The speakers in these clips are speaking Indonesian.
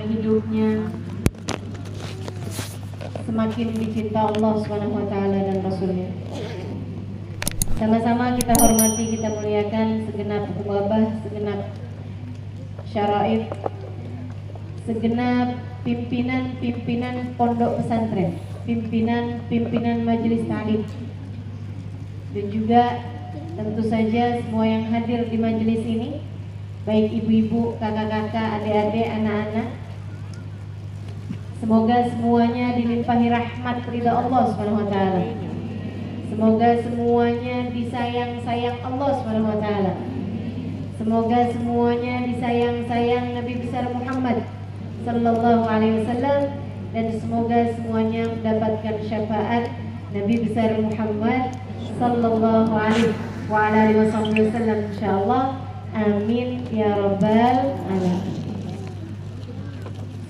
hidupnya semakin dicinta Allah Subhanahu wa taala dan Rasulnya. Sama-sama kita hormati, kita muliakan segenap wabah, segenap syaraif, segenap pimpinan pondok pesantren, pimpinan majelis ta'lim, dan juga tentu saja semua yang hadir di majelis ini, baik ibu-ibu, kakak-kakak, adik-adik, anak-anak. Semoga semuanya dilimpahi rahmat ridha Allah Subhanahu wa taala. Semoga semuanya disayang-sayang Allah Subhanahu wa taala. Semoga semuanya disayang-sayang Nabi besar Muhammad sallallahu alaihi wasallam, dan semoga semuanya mendapatkan syafaat Nabi besar Muhammad sallallahu alaihi wasallam insyaallah. Amin ya rabbal alamin.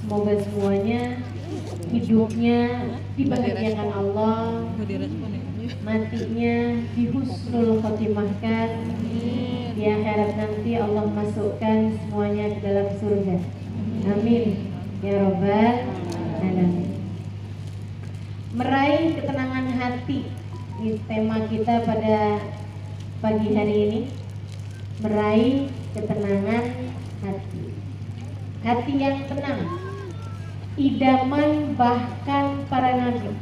Semoga semuanya hidupnya dibahagiakan Allah, matinya di husnul khotimahkan, di akhirat nanti Allah masukkan semuanya ke dalam surga. Amin ya rabbal alamin. Meraih ketenangan hati, ini tema kita pada pagi hari ini. Meraih ketenangan hati, hati yang tenang, idaman bahkan para nabi.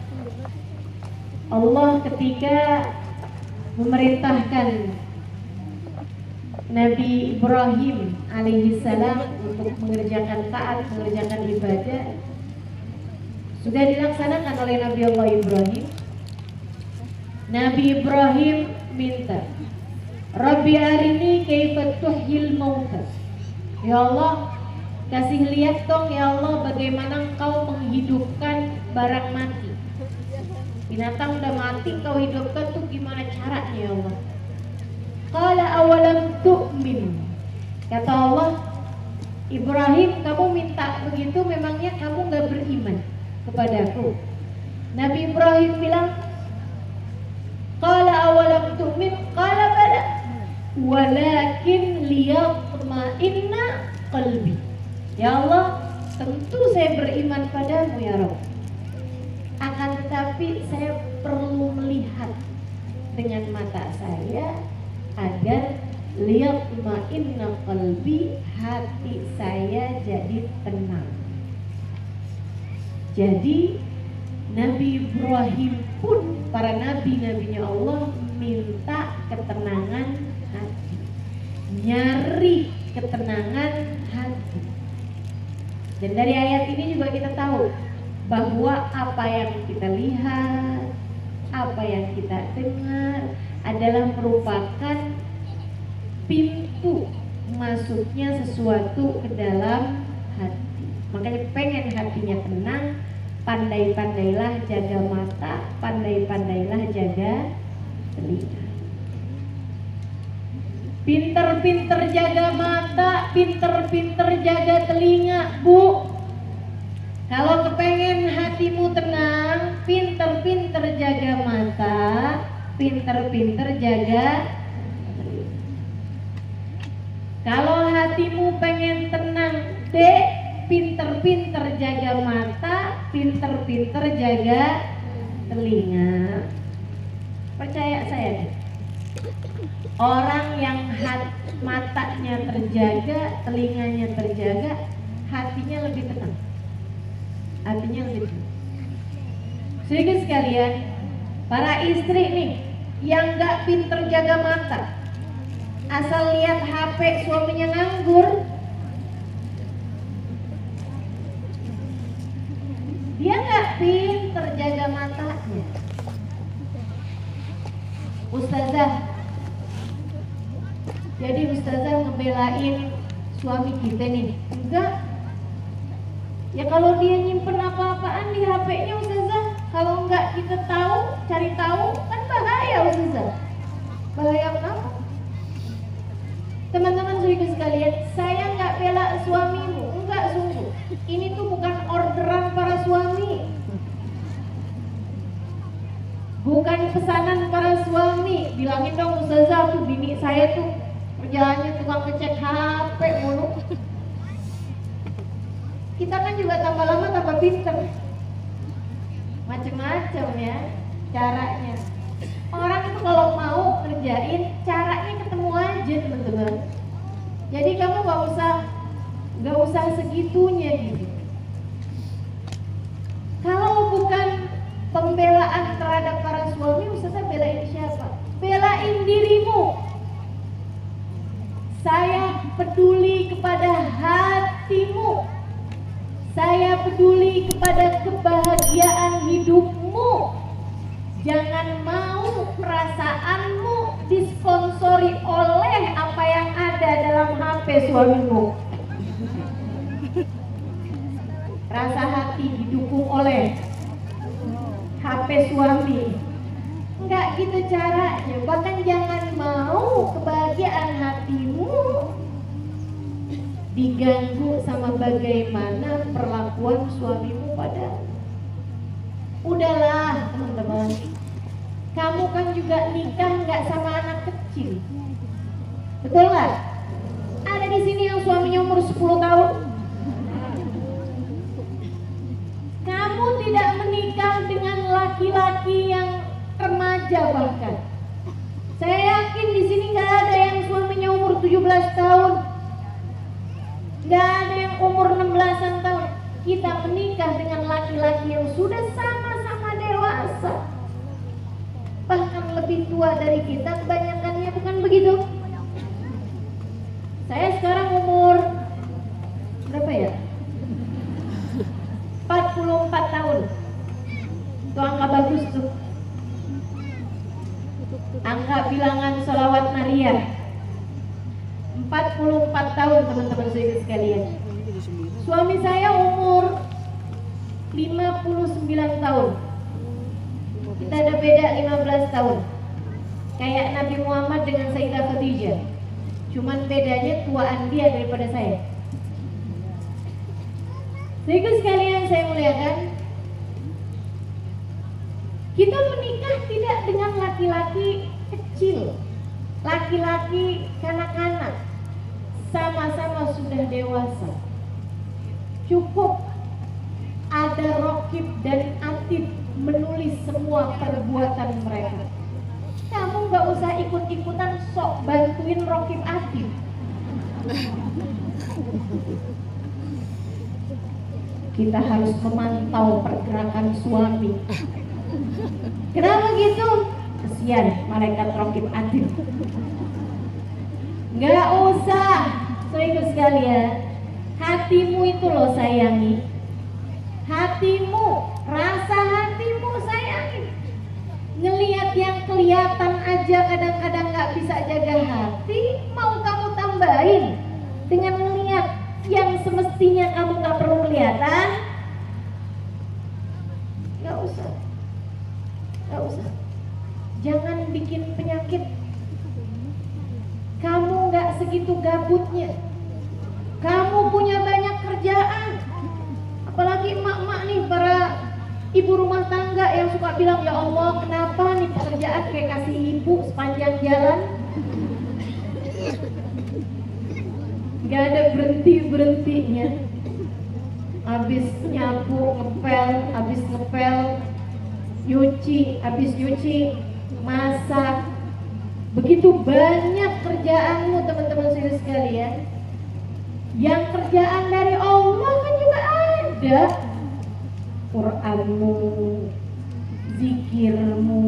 Allah ketika memerintahkan Nabi Ibrahim alaihissalam untuk mengerjakan taat, mengerjakan ibadah, sudah dilaksanakan oleh Nabi Allah Ibrahim. Nabi Ibrahim minta, Rabbi arini kaifa tuhyil mauta. Ya Allah, kasih lihat dong ya Allah bagaimana engkau menghidupkan barang mati. Binatang udah mati kau hidupkan tuh gimana caranya ya Allah? Qala awalam tu'min. Kata Allah, Ibrahim, kamu minta begitu memangnya kamu gak beriman kepadaku? Nabi Ibrahim bilang, Qala awalam tu'min. Qala bala walakin liyatma'inna qalbi. Ya Allah, tentu saya beriman padamu ya Rabb. Akan tetapi saya perlu melihat dengan mata saya agar liyatma'inna qalbi, hati saya jadi tenang. Jadi Nabi Ibrahim pun, para nabi-nabinya Allah, minta ketenangan hati, nyari ketenangan hati. Dan dari ayat ini juga kita tahu bahwa apa yang kita lihat, apa yang kita dengar adalah merupakan pintu masuknya sesuatu ke dalam hati. Makanya pengen hatinya tenang, pandai-pandailah jaga mata, pandai-pandailah jaga telinga. Pinter-pinter jaga mata, pinter-pinter jaga telinga, Bu. Kalau kepengen hatimu tenang, pinter-pinter jaga mata, pinter-pinter jaga telinga. Kalau hatimu pengen tenang, Dek, pinter-pinter jaga mata, pinter-pinter jaga telinga. Percaya saya deh, orang yang matanya terjaga, telinganya terjaga, hatinya lebih tenang. Hatinya lebih tenang. Sedikit sekalian, para istri nih yang gak pinter jaga mata, asal lihat HP suaminya nganggur, dia nggak pinter jaga matanya. Ustazah, jadi ustazah ngebelain suami kita nih? Enggak. Ya kalau dia nyimpen apa-apaan di HP-nya ustazah, kalau nggak kita tahu, cari tahu, kan bahaya ustazah. Bahaya kenapa? Teman-teman saudara sekalian, saya nggak bela suamimu, enggak, sungguh. Ini tuh bukan orderan para suami, bukan pesanan para suami. Bilangin dong ustazah, tuh bini saya tuh kerjaannya tukang ngecek HP mulu. Kita kan juga tambah lama tambah pinter. Macem-macem ya caranya. Orang itu kalau mau ngerjain, caranya ketemu aja teman-teman. Jadi kamu nggak usah segitunya gitu. Kalau bukan pembelaan terhadap para suami, Ustazah belain siapa? Belain dirimu. Saya peduli kepada hatimu. Saya peduli kepada kebahagiaan hidupmu. Jangan mau perasaanmu disponsori oleh apa yang ada dalam HP suamimu. Rasa hati didukung oleh HP suami. Enggak gitu caranya. Bahkan jangan mau kebahagiaan hatimu diganggu sama bagaimana perlakuan suamimu padamu. Udahlah teman-teman, kamu kan juga nikah nggak sama anak kecil, betul nggak? Ada di sini yang suaminya umur 10 tahun. Kamu tidak menikah dengan laki-laki yang remaja bahkan. Saya yakin di sini nggak ada yang suaminya umur 17 tahun, nggak ada yang umur 16-an tahun. Kita menikah dengan laki-laki yang sudah sama-sama dewasa, bahkan lebih tua dari kita kebanyakannya, bukan begitu? Saya sekarang umur berapa ya? 44 tahun. Itu angka bagus tuh. Angka bilangan sholawat Maria. 44 tahun teman-teman saya sekalian. Suami saya umur 59 tahun. Kita ada beda 15 tahun. Kayak Nabi Muhammad dengan Sayyidah Khadijah. Cuman bedanya tuaan dia daripada saya. Saudara sekalian saya muliakan, kita menikah tidak dengan laki-laki kecil, laki-laki kanak-kanak, sama-sama sudah dewasa. Cukup ada Rokib dan Atid menulis semua perbuatan mereka. Kamu nggak usah ikut-ikutan sok bantuin Rokib Atid. Kita harus memantau pergerakan suami. Kenapa gitu? Kesian malaikat Rokib Atid. Nggak usah, saudara sekalian. Hatimu itu loh sayangi. Hatimu, rasa hatimu sayangi. Ngelihat yang kelihatan aja kadang-kadang nggak bisa jaga hati, mau kamu tambahin dengan ngelihat yang semestinya kamu nggak perlu kelihatan? Nggak usah, nggak usah. Jangan bikin penyakit. Kamu nggak segitu gabutnya. Kamu punya banyak kerjaan. Apalagi emak-emak nih, para ibu rumah tangga yang suka bilang, ya Allah kenapa nih pekerjaan kayak kasih ibu sepanjang jalan, gak ada berhenti-berhentinya. Habis nyapu, ngepel, habis ngepel, nyuci, habis nyuci, masak. Begitu banyak kerjaanmu teman-teman saudara sekalian. Yang kerjaan dari Allah kan juga ada. Quranmu, zikirmu,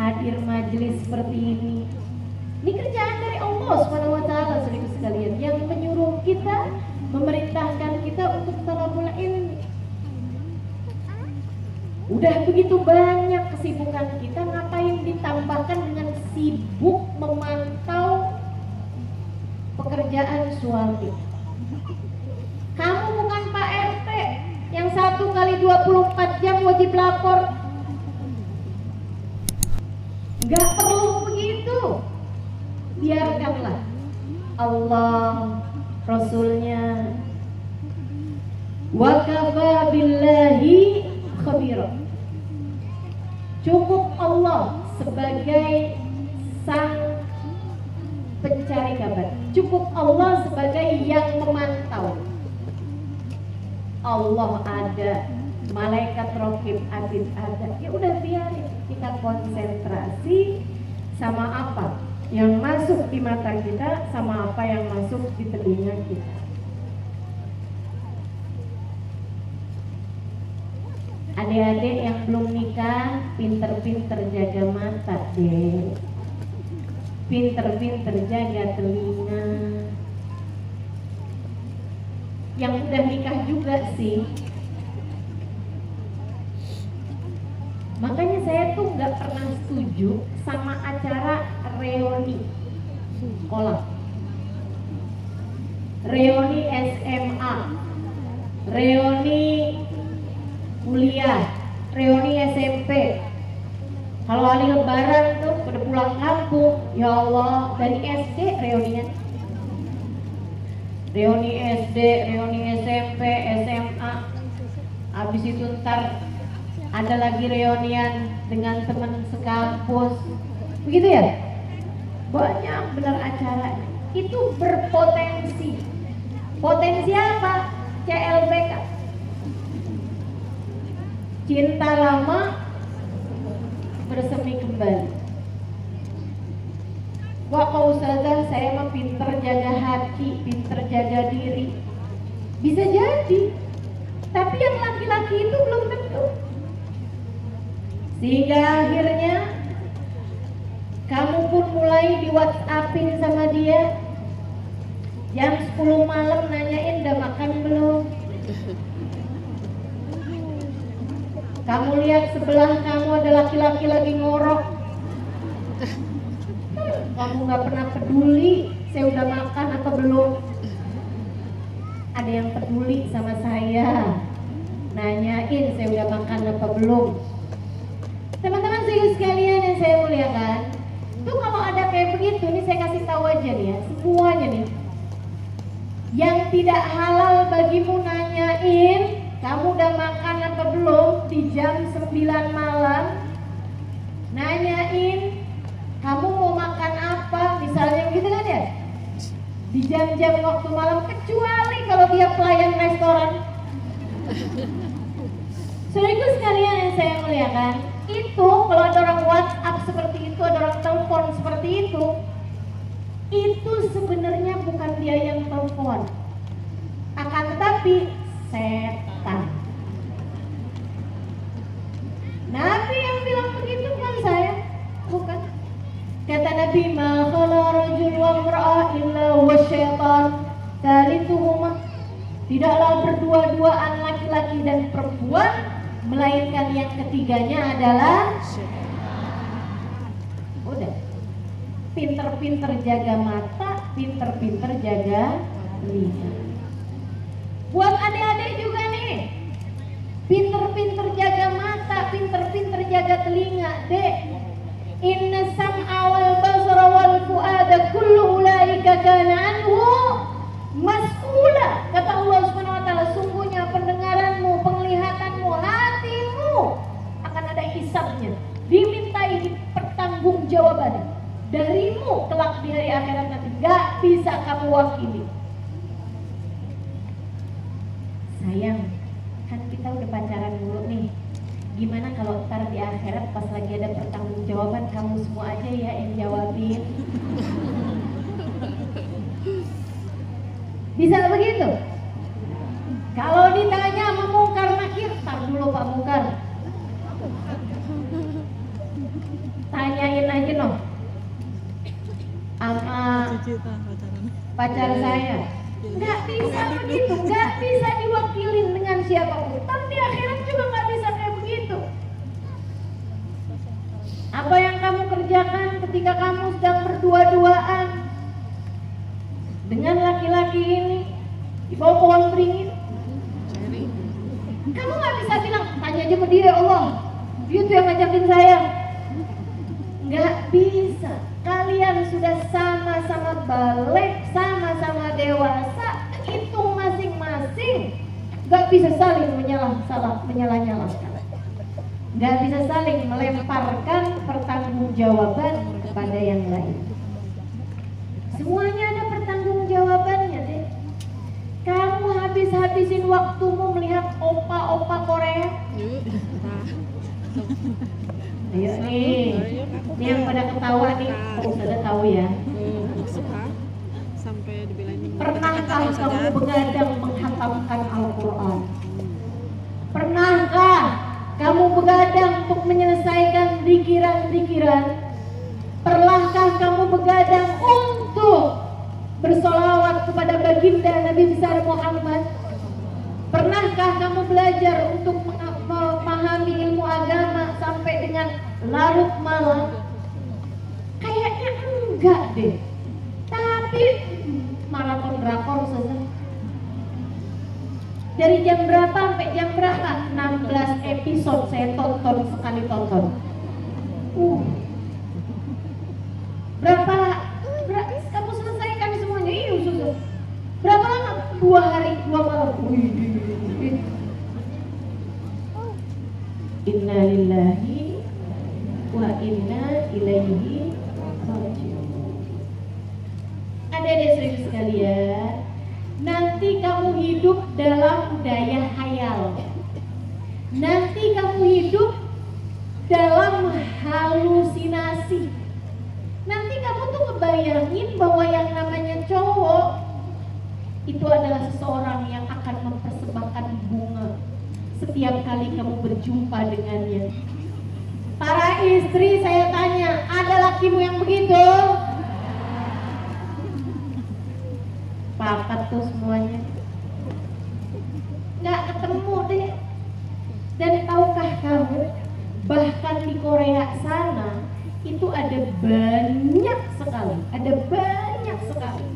hadir majelis seperti ini. Ini kerjaan dari Allah SWT saudara sekalian, yang menyuruh kita, memerintahkan kita untuk talabul ilmi. Udah begitu banyak kesibukan kita, ngapain ditambahkan dengan sibuk memantau pekerjaan suami? Kamu bukan Pak RT yang 1 kali 24 jam wajib lapor. Gak perlu begitu. Biarkanlah Allah, Rasulnya, wa kafa billahi khabira. Cukup Allah sebagai sang pencari kabar. Cukup Allah sebagai yang memantau. Allah ada, malaikat raqib atid ada. Ya udah biarin, kita konsentrasi sama apa yang masuk di mata kita, sama apa yang masuk di telinga kita. Adik-adik yang belum nikah, pinter-pinter jaga mata deh, pinter-pinter jaga telinga. Yang udah nikah juga sih. Makanya saya tuh nggak pernah setuju sama acara reuni sekolah, reuni SMA, reuni kuliah, reuni SMP. Kalau hari lebaran tuh pada pulang kampung, ya Allah, dari SD reunian, reuni SD, reuni SMP, SMA. Habis itu ntar ada lagi reunian dengan teman sekampus. Begitu ya? Banyak benar acara. Itu berpotensi. Potensi apa? CLBK. Cinta lama bersemi kembali. Wah, Pak Ustazah, saya mah pinter jaga hati, pinter jaga diri. Bisa jadi, tapi yang laki-laki itu belum tentu. Sehingga akhirnya kamu pun mulai di WhatsAppin sama dia, jam 10 malam nanyain udah makan belum. Kamu lihat sebelah kamu ada laki-laki lagi ngorok, kamu gak pernah peduli saya udah makan atau belum. Ada yang peduli sama saya, nanyain saya udah makan apa belum. Teman-teman sekalian yang saya muliakan, tuh kalau ada kayak begitu, ini saya kasih tahu aja nih ya, semuanya nih. Yang tidak halal bagimu nanyain kamu udah makan apa belum di jam 9 malam, nanyain kamu mau makan apa, misalnya gitu kan ya, di jam-jam waktu malam, kecuali kalau dia pelayan restoran. Saudaraku sekalian yang saya muliakan, itu kalau ada orang WhatsApp seperti itu, ada orang telepon seperti itu sebenarnya bukan dia yang telepon, akan tetapi setan. Nabi yang bilang begitu kan saya, bukan. Kata Nabi, ma khala rajul wa imra'ah illa wa syaitan thalithuhuma. Tidaklah berdua-duaan laki-laki dan perempuan, melainkan yang ketiganya adalah udah. Pinter-pinter jaga mata, pinter-pinter jaga telinga. Buat adik-adik juga nih, pinter-pinter jaga mata, pinter-pinter jaga telinga, dek. Inna sam'a wal basara wal fu'ada kullu ulaika kana anhu mas'ula. Kata Allah Subhanahu wa taala, sungguhnya pendengaranmu, penglihatanmu, hatimu akan ada hisabnya, dimintai pertanggungjawaban darimu kelak di hari akhirat nanti. Gak bisa kamu wakili. Sayang, kan kita udah pacaran dulu nih. Gimana kalau ntar di akhirat pas lagi ada pertanggungjawaban, kamu semua aja ya yang jawabin? Bisa begitu? Kalau ditanya sama Mungkar Nakir, tar dulu Pak Mungkar, tanyain aja noh sama pacar saya. Nggak bisa begitu, nggak bisa diwakilin dengan siapapun. Tapi di akhirat juga nggak bisa kayak begitu. Apa yang kamu kerjakan ketika kamu sedang berdua-duaan dengan laki-laki ini di bawah pohon beringin, kamu nggak bisa bilang, tanya aja ke dia, Allah, dia tuh yang ngajakin saya. Nggak bisa. Kalian sudah sama-sama balik, sama-sama dewasa, hitung masing-masing. Gak bisa saling menyalah-nyalahkan. Gak bisa saling melemparkan pertanggungjawaban kepada yang lain. Semuanya ada pertanggungjawabannya deh. Kamu habis-habisin waktumu melihat Ayo nih, ini yang pada ketawa nih, sudah tahu ya. Pernahkah kamu begadang menghatamkan Al-Quran? Pernahkah kamu begadang untuk menyelesaikan zikiran-zikiran? Pernahkah kamu begadang untuk bersolawat kepada baginda Nabi besar Muhammad? Pernahkah kamu belajar untuk memahami ilmu agama sampai dengan larut malam? Kayaknya enggak deh. Tapi maraton drakor saja. Dari jam berapa sampai jam berapa? 16 episode saya tonton sekali tonton. Berapa kamu selesaikan semuanya? Iya, sudah. Berapa lama? 2 hari 2 malam. Inna lillahi wa inna ilaihi raji'un. Adik-adik serius sekalian, nanti kamu hidup dalam daya hayal. Nanti kamu hidup dalam halusinasi. Nanti kamu tuh ngebayangin bahwa yang namanya cowok itu adalah seseorang yang akan mempersembahkan bunga setiap kali kamu berjumpa dengannya. Para istri, saya tanya, ada lakimu yang begitu? Pakat tuh semuanya. Nggak ketemu deh. Dan tahukah kamu, bahkan di Korea sana itu ada banyak sekali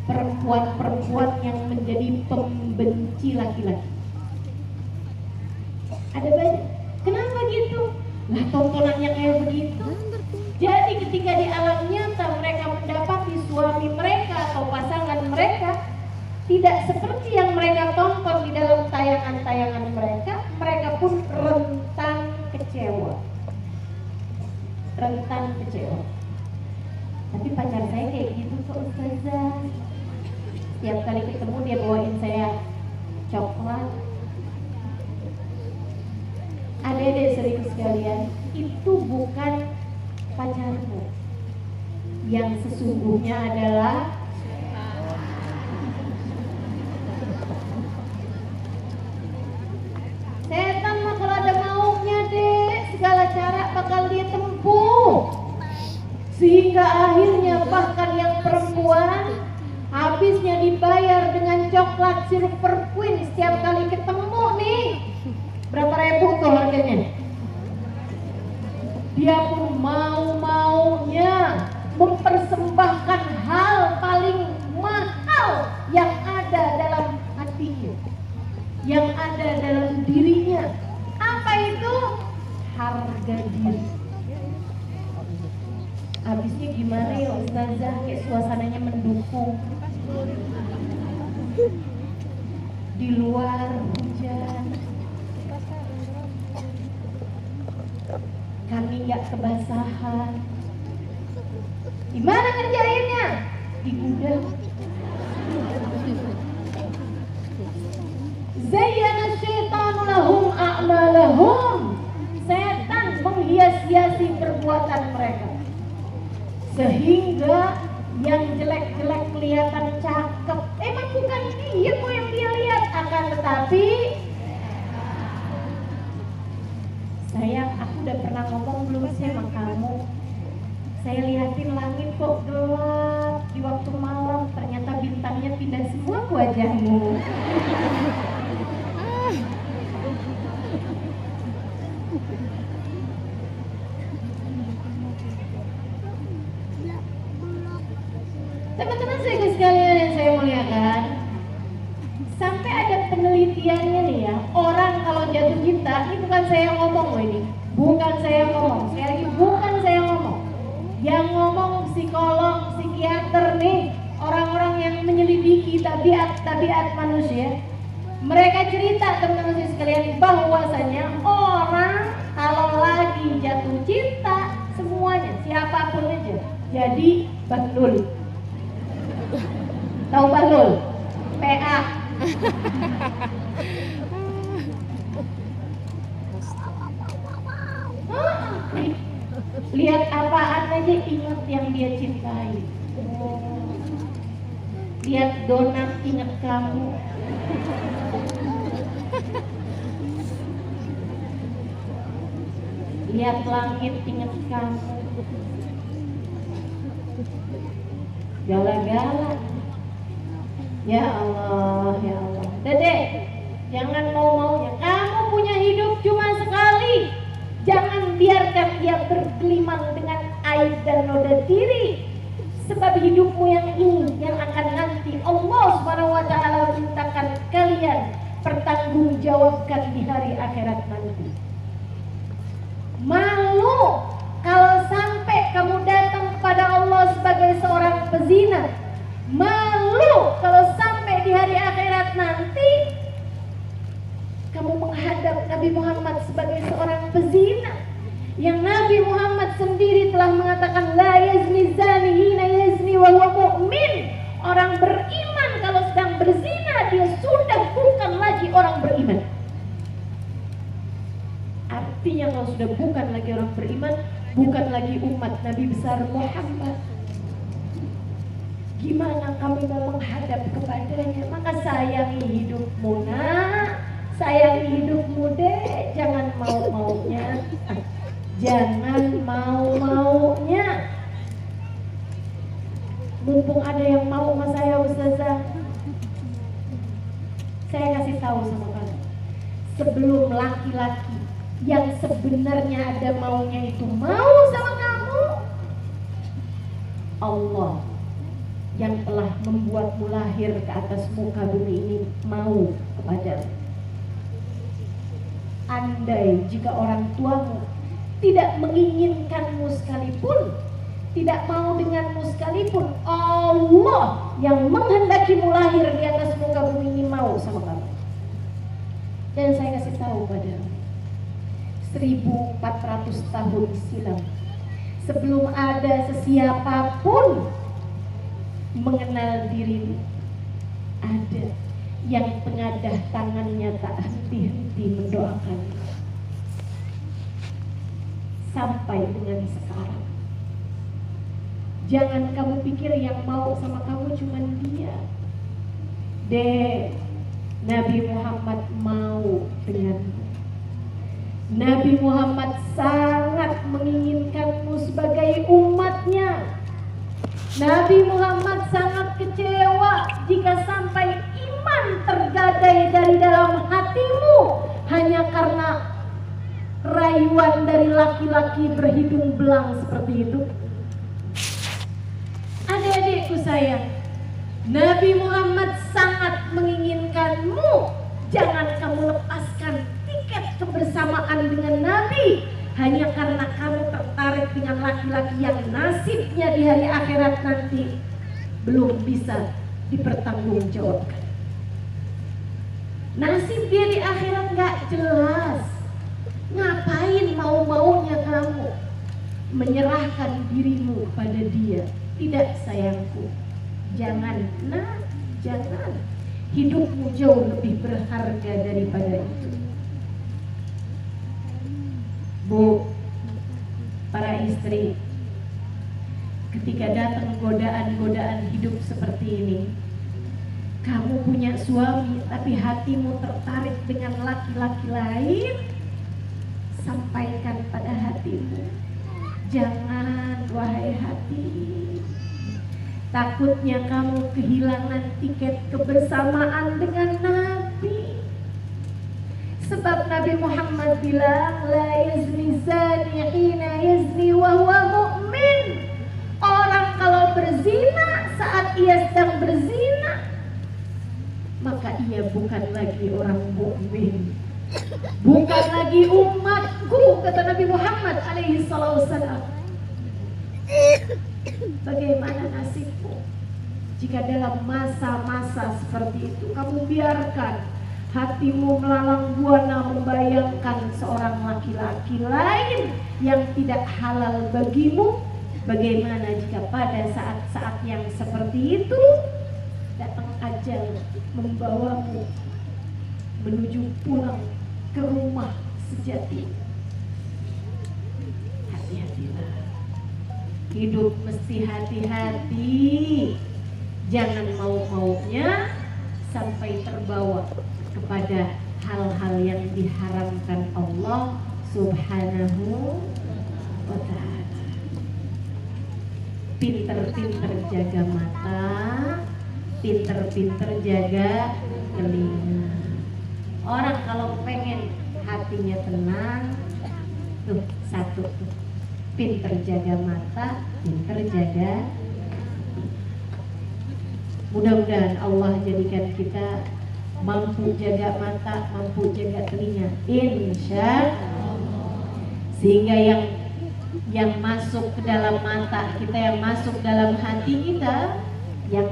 perempuan-perempuan yang menjadi pembenci laki-laki. Ada banyak. Kenapa gitu? Lah tontonannya kayak begitu. Jadi ketika di alam nyata mereka mendapati suami mereka atau pasangan mereka tidak seperti yang mereka tonton di dalam tayangan-tayangan mereka, mereka pun rentan kecewa. Tapi pacar saya kayak gitu kok Ustazah. Setiap kali ketemu dia bawain saya coklat. Adik-adik serius sekalian, itu bukan pacarmu. Yang sesungguhnya adalah setan. Mah kalau ada maunya deh, segala cara bakal dia tempuh. Sehingga akhirnya bahkan yang perempuan habisnya dibayar dengan coklat Silver Queen setiap kali ketemu nih. Berapa ribu tuh harganya? Dia pun mau-maunya mempersembahkan hal paling mahal yang ada dalam hatinya, yang ada dalam dirinya. Apa itu? Harga diri. Habisnya gimana ya Ustazah? Kayak suasananya mendukung. Di luar hujan, kami nggak kebasahan. Gimana ngerjainnya? Di gudang. Zayyana syaitanu lahum a'malahum. Setan menghias-hiasi perbuatan mereka sehingga yang jelek-jelek kelihatan cakep. Emang bukan dia kok yang dia lihat, akan tetapi sayang, aku udah pernah ngomong belum sih sama kamu? Saya lihatin langit kok gelap di waktu malam, ternyata bintangnya pindah semua ke wajahmu. Teman-teman saya sekalian yang saya muliakan, sampai ada penelitiannya nih ya, orang kalau jatuh cinta, ini bukan saya ngomong loh ini, bukan saya ngomong, sekali lagi bukan saya ngomong, yang ngomong psikolog, psikiater nih, orang-orang yang menyelidiki tabiat manusia. Mereka cerita teman-teman saya sekalian bahwasanya orang kalau lagi jatuh cinta semuanya siapapun aja jadi bahlul. Tahu bahlul? PA. lihat apaan aja ingat yang dia cintai. Lihat donat ingat kamu. Lihat langit ingat kamu. Gala-gala. Ya Allah, ya Allah. Dedek, jangan mau-maunya. Kamu punya hidup cuma sekali. Jangan biarkan dia bergelimang dengan aib dan noda diri. Sebab hidupmu yang ini yang akan nanti Allah SWT mintakan kalian pertanggungjawabkan di hari akhirat nanti. Malu kalau sampai kamu datang kepada Allah sebagai seorang pezina. Malu kalau sampai di hari akhirat nanti kamu menghadap Nabi Muhammad sebagai seorang pezina, yang Nabi Muhammad sendiri telah mengatakan la yazni zani hina yazni wa huwa mu'min. Orang beriman kalau sedang berzina dia sudah bukan lagi orang beriman. Artinya kalau sudah bukan lagi orang beriman, bukan lagi umat Nabi besar Muhammad. Gimana kamu mau menghadap kepadanya? Maka sayangi hidupmu nak, sayangi hidupmu deh, jangan mau-maunya. Jangan mau-maunya. Mumpung ada yang mau sama saya Ustazah, saya kasih tahu sama kamu, sebelum laki-laki yang sebenarnya ada maunya itu mau sama kamu, Allah yang telah membuatmu lahir ke atas muka bumi ini mau kepadamu. Andai jika orang tuamu tidak menginginkanmu sekalipun, tidak mau denganmu sekalipun, Allah yang menghendakimu lahir di atas muka bumi ini mau sama kamu. Dan saya kasih tahu padamu, 1400 tahun silam, sebelum ada sesiapapun mengenal dirimu, ada yang pengadah tangannya tak henti-henti mendoakan sampai dengan sekarang. Jangan kamu pikir yang mau sama kamu cuma dia. Nabi Muhammad mau denganmu. Nabi Muhammad sangat menginginkanmu sebagai umatnya. Nabi Muhammad sangat kecewa jika sampai iman tergadai dari dalam hatimu hanya karena rayuan dari laki-laki berhidung belang seperti itu. Adik-adikku sayang, Nabi Muhammad sangat menginginkanmu. Jangan kamu lepaskan tiket kebersamaan dengan Nabi hanya karena kamu tertarik dengan laki-laki yang nasibnya di hari akhirat nanti belum bisa dipertanggungjawabkan. Nasib dia di akhirat gak jelas. Ngapain mau-maunya kamu menyerahkan dirimu pada dia? Tidak sayangku, jangan, nah jangan. Hidupmu jauh lebih berharga daripada itu. Bu, para istri, ketika datang godaan-godaan hidup seperti ini, kamu punya suami tapi hatimu tertarik dengan laki-laki lain, sampaikan pada hatimu, jangan wahai hati. Takutnya kamu kehilangan tiket kebersamaan dengan Nabi. Sebab Nabi Muhammad bilang la yazni zani hina yazni wa huwa mu'min. Orang kalau berzina saat ia sedang berzina, maka ia bukan lagi orang mukmin, bukan lagi umatku, kata Nabi Muhammad alaihi wasallam. Bagaimana nasibmu jika dalam masa-masa seperti itu kamu biarkan hatimu melalang buana membayangkan seorang laki-laki lain yang tidak halal bagimu? Bagaimana jika pada saat-saat yang seperti itu datang ajal membawamu menuju pulang ke rumah sejati? Hati-hatilah. Hidup mesti hati-hati, jangan mau-maunya sampai terbawa kepada hal-hal yang diharamkan Allah Subhanahu wa ta'ala. Pinter-pinter jaga mata, pinter-pinter jaga telinga. Orang kalau pengen hatinya tenang, tuh satu tuh, pinter jaga mata, pinter jaga. Mudah-mudahan Allah jadikan kita mampu jaga mata, mampu jaga telinga, insya Allah. Sehingga yang masuk ke dalam mata kita, yang masuk dalam hati kita, yang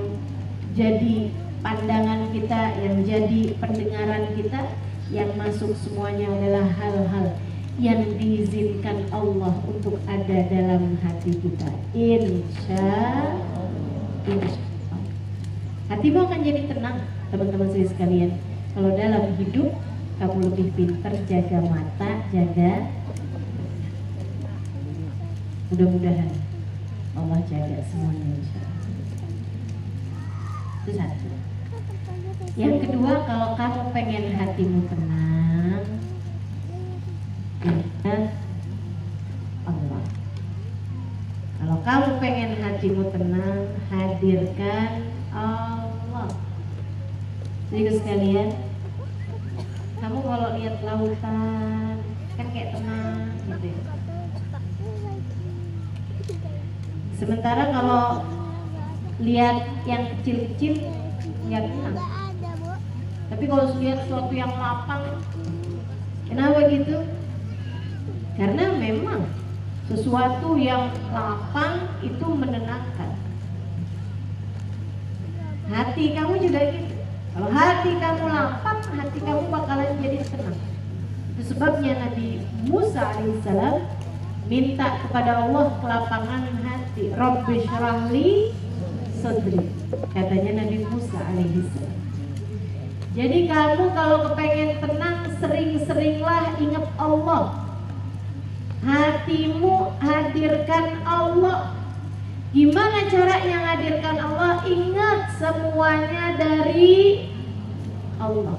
jadi pandangan kita, yang jadi pendengaran kita, yang masuk semuanya adalah hal-hal yang diizinkan Allah untuk ada dalam hati kita. Insya Allah. Hatimu akan jadi tenang, teman-teman saya sekalian. Kalau dalam hidup kamu lebih pintar jaga mata, jaga. Mudah-mudahan Allah jaga semuanya, insya Allah. Itu satu. Yang kedua, kalau kamu pengen hatimu tenang, ingat Allah. Kalau kamu pengen hatimu tenang, hadirkan Allah. Jadi sekalian, kamu kalau lihat lautan kan kayak tenang gitu ya. Sementara kalau lihat yang kecil-kecil nggak tenang. Tapi kalau lihat sesuatu yang lapang, kenapa gitu? Karena memang sesuatu yang lapang itu menenangkan. Hati kamu juga gitu. Kalau hati kamu lapang, hati kamu bakalan jadi tenang. Itu sebabnya Nabi Musa alaihissalam minta kepada Allah kelapangan hati. Rabbi syrahli sadri, katanya Nabi Musa alaihissalam. Jadi kamu kalau kepengen tenang, sering-seringlah ingat Allah. Hatimu hadirkan Allah. Gimana caranya menghadirkan Allah? Ingat semuanya dari Allah.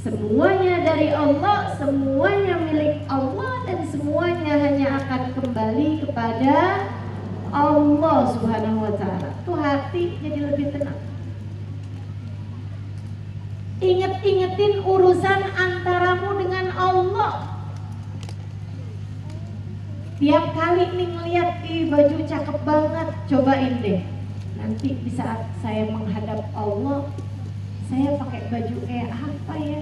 Semuanya dari Allah, semuanya milik Allah, dan semuanya hanya akan kembali kepada Allah Subhanahu wa ta'ala. Tuh hati jadi lebih tenang. Inget-ingetin urusan antaramu dengan Allah. Tiap kali nih ngeliat di baju cakep banget, cobain deh. Nanti di saat saya menghadap Allah, saya pakai baju kayak apa ya?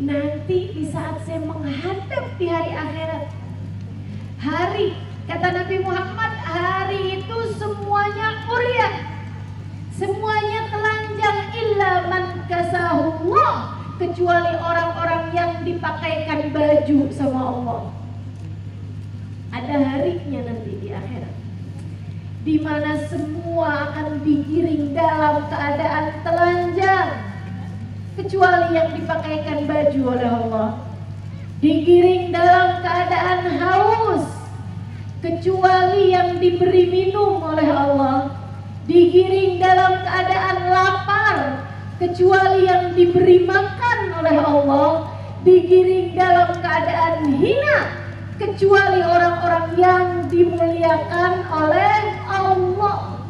Nanti di saat saya menghadap di hari akhirat, hari, kata Nabi Muhammad, hari itu semuanya mulia, semuanya telanjang, illa man kasahullah, kecuali orang-orang yang dipakaikan baju sama Allah. Ada harinya nanti di akhirat, di mana semua akan digiring dalam keadaan telanjang, kecuali yang dipakaikan baju oleh Allah. Digiring dalam keadaan haus, kecuali yang diberi minum oleh Allah. Digiring dalam keadaan lapar, kecuali yang diberi makan oleh Allah. Digiring dalam keadaan hina, kecuali orang-orang yang dimuliakan oleh Allah.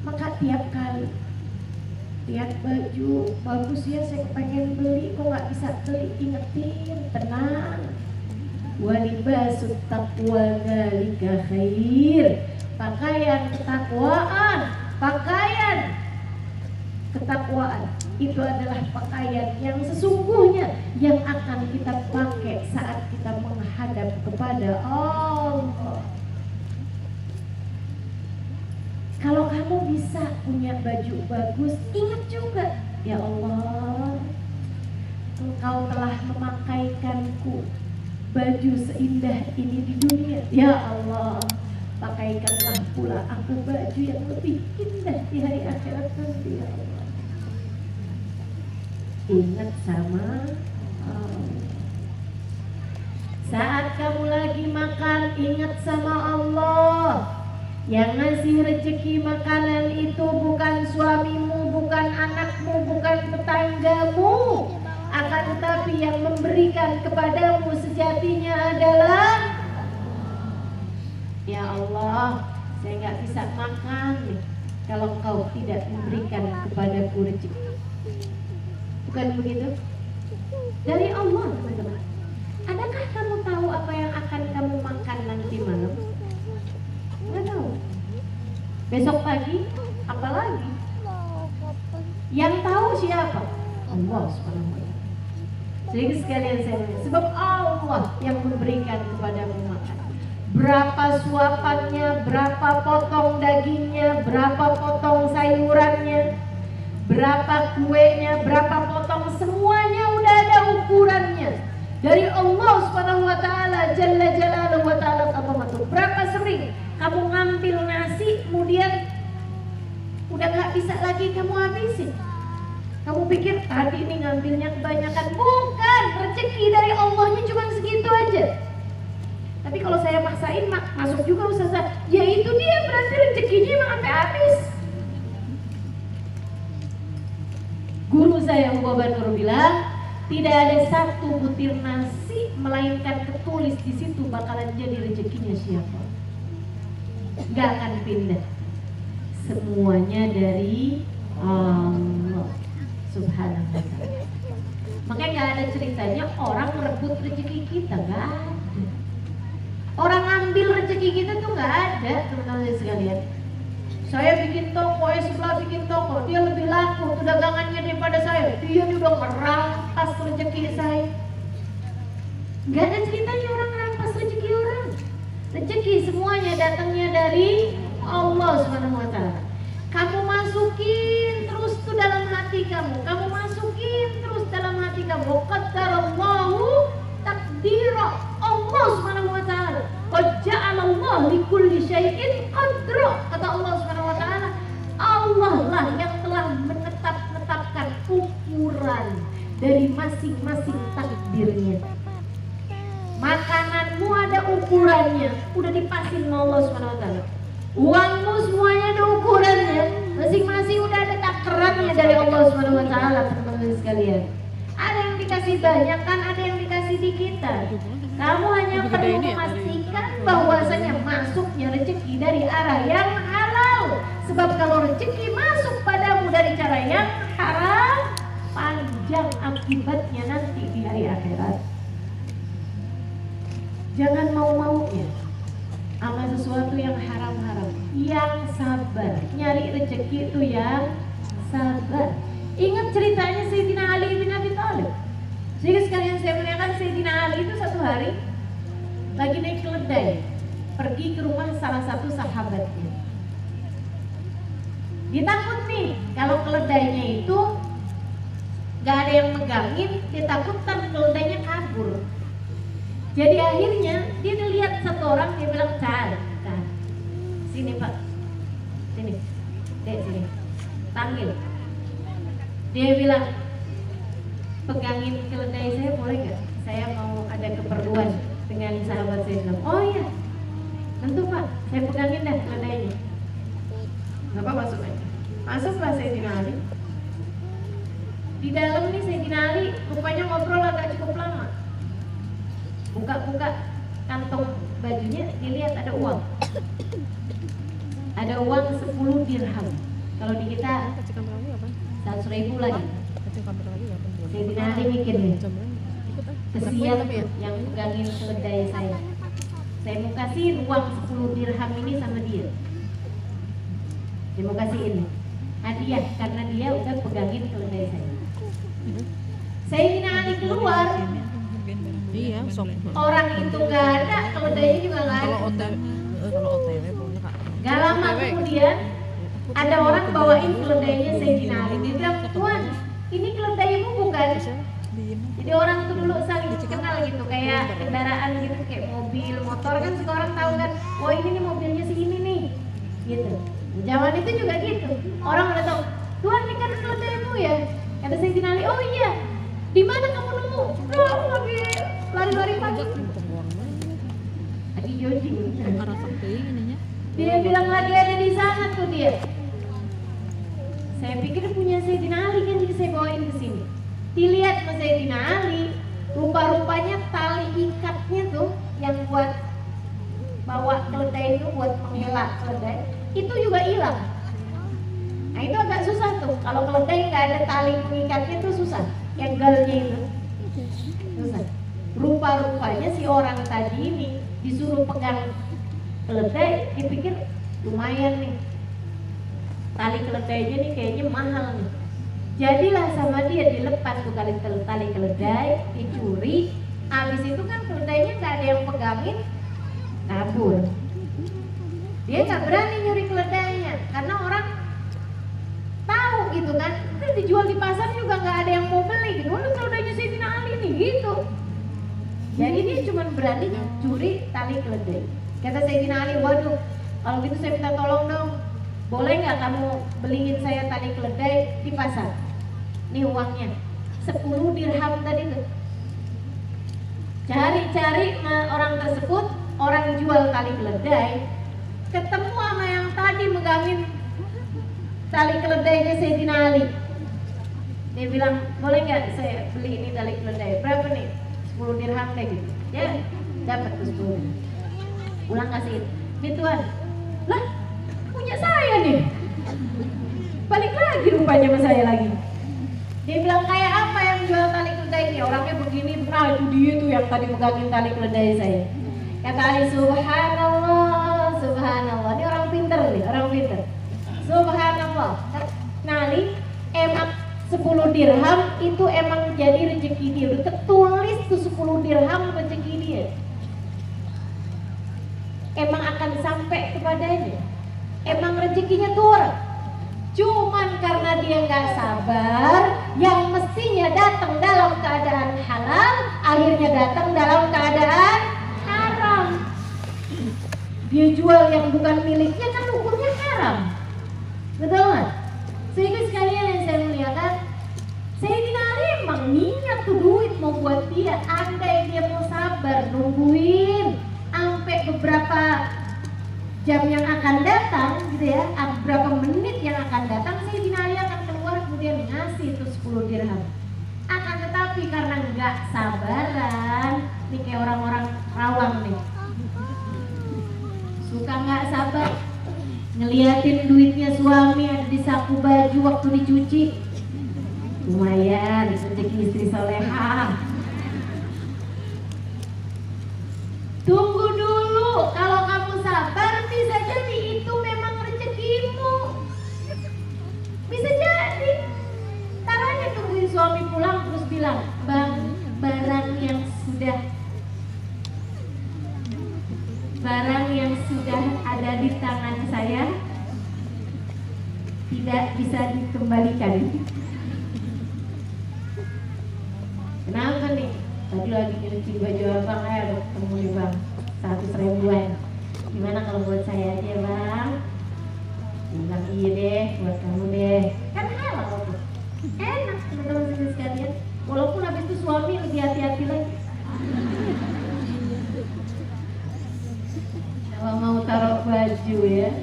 Maka tiap kali lihat baju bagus ya, saya pengen beli, kok nggak bisa beli, ingetin, tenang. Walibasut taqwa dzalika khair. Pakaian ketakwaan, pakaian ketakwaan itu adalah pakaian yang sesungguhnya yang akan kita pakai saat kita menghadap kepada Allah. Kalau kamu bisa punya baju bagus, ingat juga, ya Allah, Engkau telah memakaikanku baju seindah ini di dunia. Ya Allah, pakaikanlah pula aku baju yang lebih indah di hari akhirat nanti, ya Allah. Ingat sama Allah. lagi makan, ingat sama Allah. Yang ngasih rezeki makanan itu bukan suamimu, bukan anakmu, bukan tetanggamu, akan tetapi yang memberikan kepadamu sejatinya adalah ya Allah. Saya nggak bisa makan nih kalau Engkau tidak memberikan kepadaku rezeki. Bukan begitu? Dari Allah, teman-teman. Adakah kamu tahu apa yang akan kamu makan nanti malam? Nggak tahu. Besok pagi, apalagi? Yang tahu siapa? Allah Subhanahu wa Ta'ala. Jadi sekalian saya bilang, sebab Allah yang memberikan kepadamu makan. Berapa suapannya, berapa potong dagingnya, berapa potong sayurannya, berapa kuenya, berapa potong, semuanya udah ada ukurannya dari Allah Subhanahu wa Ta'ala Jalla Jalaluhu wa Ta'ala. Berapa sering kamu ngambil nasi kemudian udah gak bisa lagi kamu habisin? Kamu pikir tadi ini ngambilnya kebanyakan? Bukan, rezeki dari Allahnya cuma segitu aja. Tapi kalau saya maksain masuk juga Ustazah, ya itu dia, berarti rezekinya emang sampai habis. Guru saya Mubarak Nur bilang, tidak ada satu butir nasi melainkan ketulis di situ bakalan jadi rezekinya siapa. Gak akan pindah. Semuanya dari Allah Subhanahu wa Ta'ala. Makanya gak ada ceritanya orang merebut rezeki kita, gak ada. Orang ambil rezeki kita tuh gak ada, teman-teman sekalian. Saya bikin toko, sebelah bikin toko, dia lebih laku tuh dagangannya daripada saya. Dia udah merampas rezeki saya. Gak ada ceritanya orang merampas rezeki orang. Rezeki semuanya datangnya dari Allah Subhanahu wa Ta'ala. Kamu masukin terus tuh dalam hati kamu. Kamu masukin terus dalam hati kamu. Qaddarallahu taqdira. Allah Subhanahu wa Ta'ala. Qad ja'alallahu likulli syai'in qadra. Kata Allah Subhanahu wa Ta'ala, Allah lah yang telah menetapkan ukuran dari masing-masing takdirnya. Makananmu ada ukurannya, udah dipasin sama Allah Subhanahu wa Ta'ala. Uangmu semuanya ada ukurannya, masing-masing udah ada takarannya dari Allah Subhanahu wa Ta'ala, teman-teman sekalian. Ada yang dikasih banyak kan, ada yang dikasih dikitan. Kamu hanya perlu memastikan bahwasanya masuknya rezeki dari arah yang halal. Sebab kalau rezeki masuk padamu dari cara yang haram, panjang akibatnya nanti di hari akhirat. Jangan mau-maunya sama sesuatu yang haram-haram. Yang sabar, nyari rezeki itu yang sabar. Ingat ceritanya Sayyidina Ali bin Abi Thalib. Jadi sekalian saya muliakan, Sayyidina Ali itu satu hari lagi naik keledai, pergi ke rumah salah satu sahabatnya. Dia takut nih kalau keledainya itu gak ada yang megangin, dia takut ntar keledainya kabur. Jadi akhirnya dia lihat satu orang, dia bilang, "Cari, sini Pak, sini, Dek sini, panggil." Dia bilang, "Pegangin keledai saya boleh gak? Saya mau ada keperluan dengan sahabat saya." Bilang, "Oh iya, tentu Pak, saya pegangin dah keledainya." Bapak masuk aja. Masuklah Sayyidina Ali. Di dalam nih Sayyidina Ali rupanya ngobrol agak cukup lama. Buka-buka kantong bajunya, dilihat ada uang. Ada uang 10 dirham. Kalau di kita 100.000 lagi. Sayyidina Ali mikir nih, kesian yang pegangin keledai saya. Saya mau kasih uang 10 dirham ini sama dia. Dia mau kasih ini hadiah karena dia udah pegangin keledai saya. Sayyidina Ali keluar. Iya, Orang itu nggak ada, keledainya juga nggak ada. Kalau OTW punya Kak. Gak lama kemudian ada orang bawain keledainya Sayyidina Ali. Dia bilang, "Tuan, ini keledaimu bukan?" Jadi orang tuh dulu saling kenal gitu, kayak kendaraan gitu, kayak mobil, motor kan suka orang tahu kan, "Oh ini nih mobilnya si ini nih," gitu. Zaman itu juga gitu. Orang udah tahu, "Tuan, ini kan keledaimu ya?" Kata Sayyidina Ali, "Oh iya. Di mana kamu nemu?" "Oh, lagi lari-lari pagi." jojing. Arah sakti ininya. Dia bilang lagi ada di sana tuh dia. Saya pikir punya Sayyidina Ali kan, jadi saya bawain ke sini. Dilihat sama Sayyidina Ali, rupa-rupanya tali ikatnya tuh yang buat bawa keledai itu, buat mengelak keledai, itu juga hilang. Nah itu agak susah tuh, kalau keledai nggak ada tali pengikatnya tuh susah, yang galnya itu susah. Rupa-rupanya si orang tadi ini disuruh pegang keledai, dipikir lumayan nih, tali keledainya nih kayaknya mahal nih. Jadilah sama dia dilepas tuh tali keledai, dicuri. Habis itu kan keledainya nggak ada yang pegangin, kabur. Dia nggak berani nyuri keledainya karena orang tahu gitu kan, itu dijual di pasar juga nggak ada yang mau beli gitu. Lu keledainya Sayyidina Ali nih gitu. Jadi dia cuma berani curi tali keledai. Kata Sayyidina Ali, waduh, kalau gitu saya minta tolong dong, boleh nggak kamu beliin saya tali keledai di pasar? Nih uangnya 10 dirham tadi tuh. Cari-cari orang tersebut, orang jual tali keledai, ketemu sama yang tadi megangin tali keledainya Sayyidina Ali. Dia bilang, boleh nggak saya beli ini tali keledai? Berapa nih? 10 dirham deh gitu. Ya, dapat tuh 10. Pulang kasihin. Nih tuan, lah punya saya nih. Balik lagi rupanya sama saya lagi. Dia bilang, kayak apa yang jual tali keledai ini? Orangnya begini, nah itu dia tuh yang tadi megangin tali keledai saya. Kata Ali, subhanallah, subhanallah. Ini orang pinter nih, orang pinter. Subhanallah. Nah Ali, emang 10 dirham itu emang jadi rezeki dia. Udah tertulis tuh 10 dirham rezeki dia. Emang akan sampai kepadanya. Emang rezekinya turun. Cuman karena dia nggak sabar, yang mestinya datang dalam keadaan halal, akhirnya datang dalam keadaan haram. Dia jual yang bukan miliknya kan hukumnya haram, betul nggak? Sehingga sekalian yang saya muliakan, Sayyidina Ali emang niat tuh duit mau buat dia. Andai dia mau sabar nungguin sampai beberapa jam yang akan datang gitu ya, berapa menit yang akan datang, Sayyidina Ali akan keluar kemudian ngasih itu 10 dirham. Akan tetapi karena nggak sabaran, nih kayak orang-orang rawang nih, suka nggak sabar ngeliatin duitnya suami ada di saku baju waktu dicuci, lumayan rezeki istri solehah. Tunggu dulu, kalau kamu sabar bisa jadi itu memang rezekimu. Bisa jadi. Ntar aja tungguin suami pulang terus bilang, bang, barang yang sudah ada di tangan saya tidak bisa dikembalikan. Kenapa nih? Tadi lagi nyuci baju abang, ada ketemu nih bang, 100 ribuan. Gimana kalau buat saya aja bang? Bilang iya deh, buat kamu deh. Kan halal tuh, enak teman-teman sekalian. Walaupun habis itu suami lebih hati-hati lagi. Kalau mau taruh baju ya.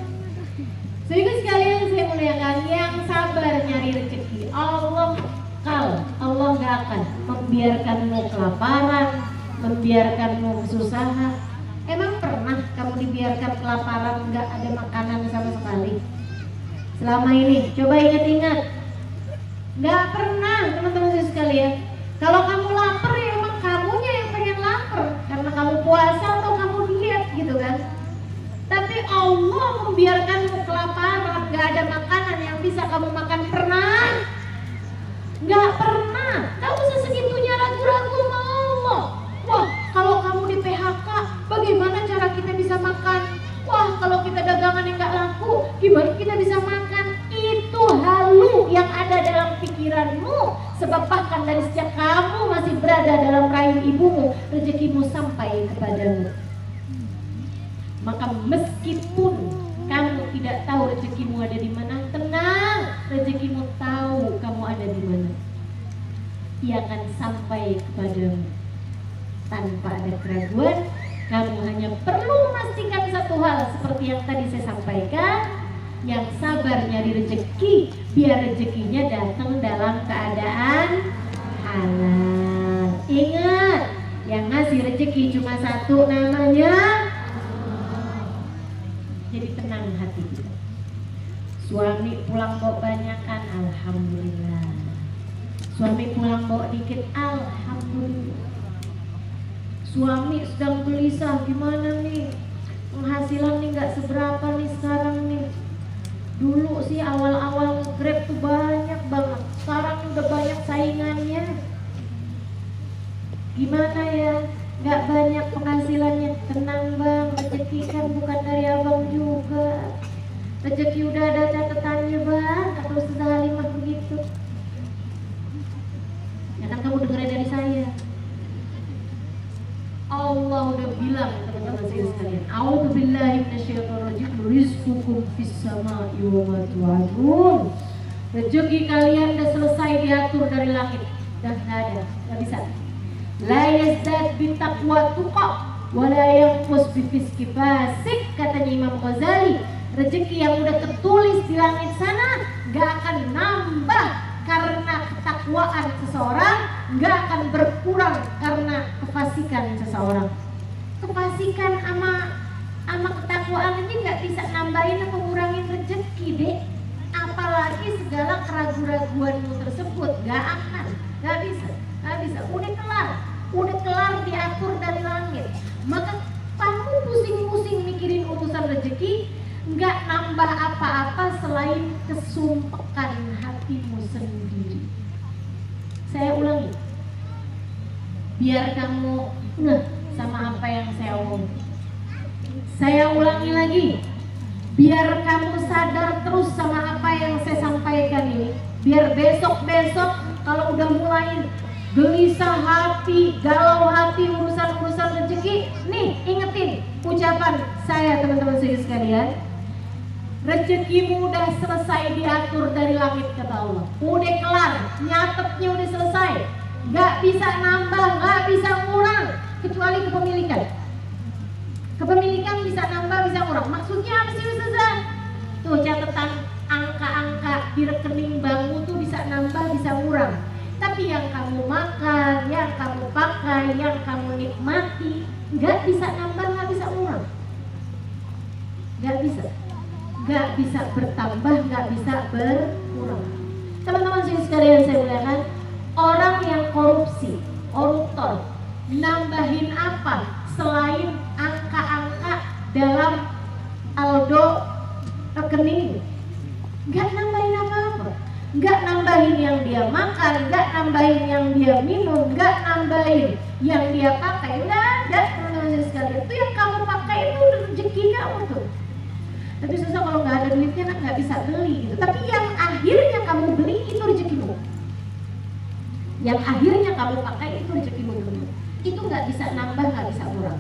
Sehingga sekalian saya muliakan, yang sabar nyari rezeki, Allah nggak akan membiarkanmu kelaparan, membiarkanmu kesusahan. Emang pernah kamu dibiarkan kelaparan, nggak ada makanan sama sekali selama ini? Coba ingat-ingat, nggak pernah teman-teman sekalian. Kalau kamu lapar ya emang kamunya yang pengen lapar karena kamu puasa atau kamu diet gitu kan. Tapi Allah membiarkanmu kelaparan, nggak ada makanan yang bisa kamu makan, pernah? Nggak pernah. Kamu sesegitunya ragu-ragu sama Allah. Wah, kalau kamu di PHK, bagaimana cara kita bisa makan? Wah, kalau kita dagangan yang nggak laku, gimana kita bisa makan? Itu halu yang ada dalam pikiranmu. Sebab bahkan dari sejak kamu masih berada dalam rahim ibumu, rezekimu sampai kepadamu. Maka meskipun kamu tidak tahu rezekimu ada di mana, tenang, rezekimu tahu kamu ada di mana. Ia akan sampai kepadamu tanpa ada keraguan, Kamu hanya perlu memastikan satu hal seperti yang tadi saya sampaikan, yang sabar nyari rezeki biar rezekinya datang dalam keadaan halal. Ingat, yang ngasih rezeki cuma satu, namanya. Jadi tenang hati kita. Suami pulang bawa banyakan, alhamdulillah. Suami pulang bawa dikit, alhamdulillah. Suami sedang gelisah, gimana nih? Penghasilan nih nggak seberapa nih sekarang nih. Dulu sih awal-awal Grab tuh banyak banget, sekarang udah banyak saingannya. Gimana ya? Nggak banyak penghasilannya. Tenang bang, rezeki kan bukan dari abang juga. Rezeki udah ada catatannya bang, atau Ustazah Halimah begitu. Ya kan kamu dengerin dari saya. Allah udah bilang, teman-teman saya sekalian, a'udzubillahi minasyaitonirrajim, rizqukum fis sama'i wa ma tu'adun. Rezeki kalian udah selesai diatur dari langit. Dah nggak ada, nggak bisa. La yazdad bitaqwa tuqa wa la yanqus bifiski fasik, katanya Imam Ghazali. Rezeki yang udah tertulis di langit sana nggak akan nambah karena ketakwaan seseorang, nggak akan berkurang karena kefasikan seseorang. Kefasikan sama ketakwaan aja nggak bisa nambahin atau ngurangin rezeki, dek. Apalagi segala keraguan-raguanmu tersebut, nggak bisa. Udah kelar diatur dari langit. Maka kamu pusing-pusing mikirin urusan rezeki, nggak nambah apa-apa selain kesumpekan hatimu sendiri. Saya ulangi, biar kamu ngeh sama apa yang saya omong. Saya ulangi lagi, biar kamu sadar terus sama apa yang saya sampaikan ini. Biar besok-besok kalau udah mulai gelisah hati, galau hati urusan-urusan rezeki, nih ingetin ucapan saya, teman-teman saya sekalian. Rezekimu udah selesai diatur dari langit, kata Allah. Udah kelar, nyatetnya udah selesai. Gak bisa nambah, gak bisa ngurang, kecuali kepemilikan. Kepemilikan bisa nambah, bisa ngurang. Maksudnya apa sih Ustazah? Tuh catatan angka-angka di rekening bankmu tuh bisa nambah, bisa ngurang. Tapi yang kamu makan, yang kamu pakai, yang kamu nikmati, gak bisa nambah, gak bisa ngurang. Gak bisa bertambah, gak bisa berkurang. Teman-teman sekalian saya muliakan, orang yang koruptor, nambahin apa selain angka-angka dalam saldo rekening? Gak nambahin apa-apa. Gak nambahin yang dia makan, gak nambahin yang dia minum, gak nambahin yang dia pakai. Nggak ada, teman-teman sekalian. Itu yang kamu pakai itu rezeki kamu tuh. Tapi susah kalau nggak ada duitnya nggak bisa beli gitu. Tapi yang akhirnya kamu beli itu rezekimu. Yang akhirnya kamu pakai itu rezekimu. Itu nggak bisa nambah, nggak bisa kurang.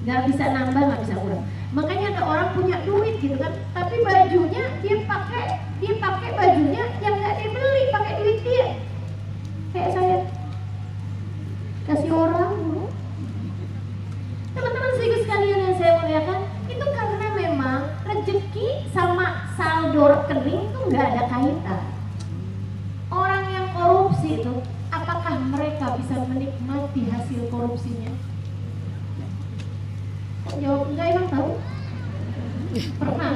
Nggak bisa nambah, nggak bisa kurang. Makanya ada orang punya duit gitu kan, tapi bajunya dia pakai bajunya yang nggak dia beli, pakai duit dia. Kayak saya kasih orang dulu. Teman-teman sekalian yang saya muliakan, itu karena memang rezeki sama saldo rekening itu nggak ada kaitan. Orang yang korupsi itu, apakah mereka bisa menikmati hasil korupsinya? Jawab enggak, emang tahu? Pernah.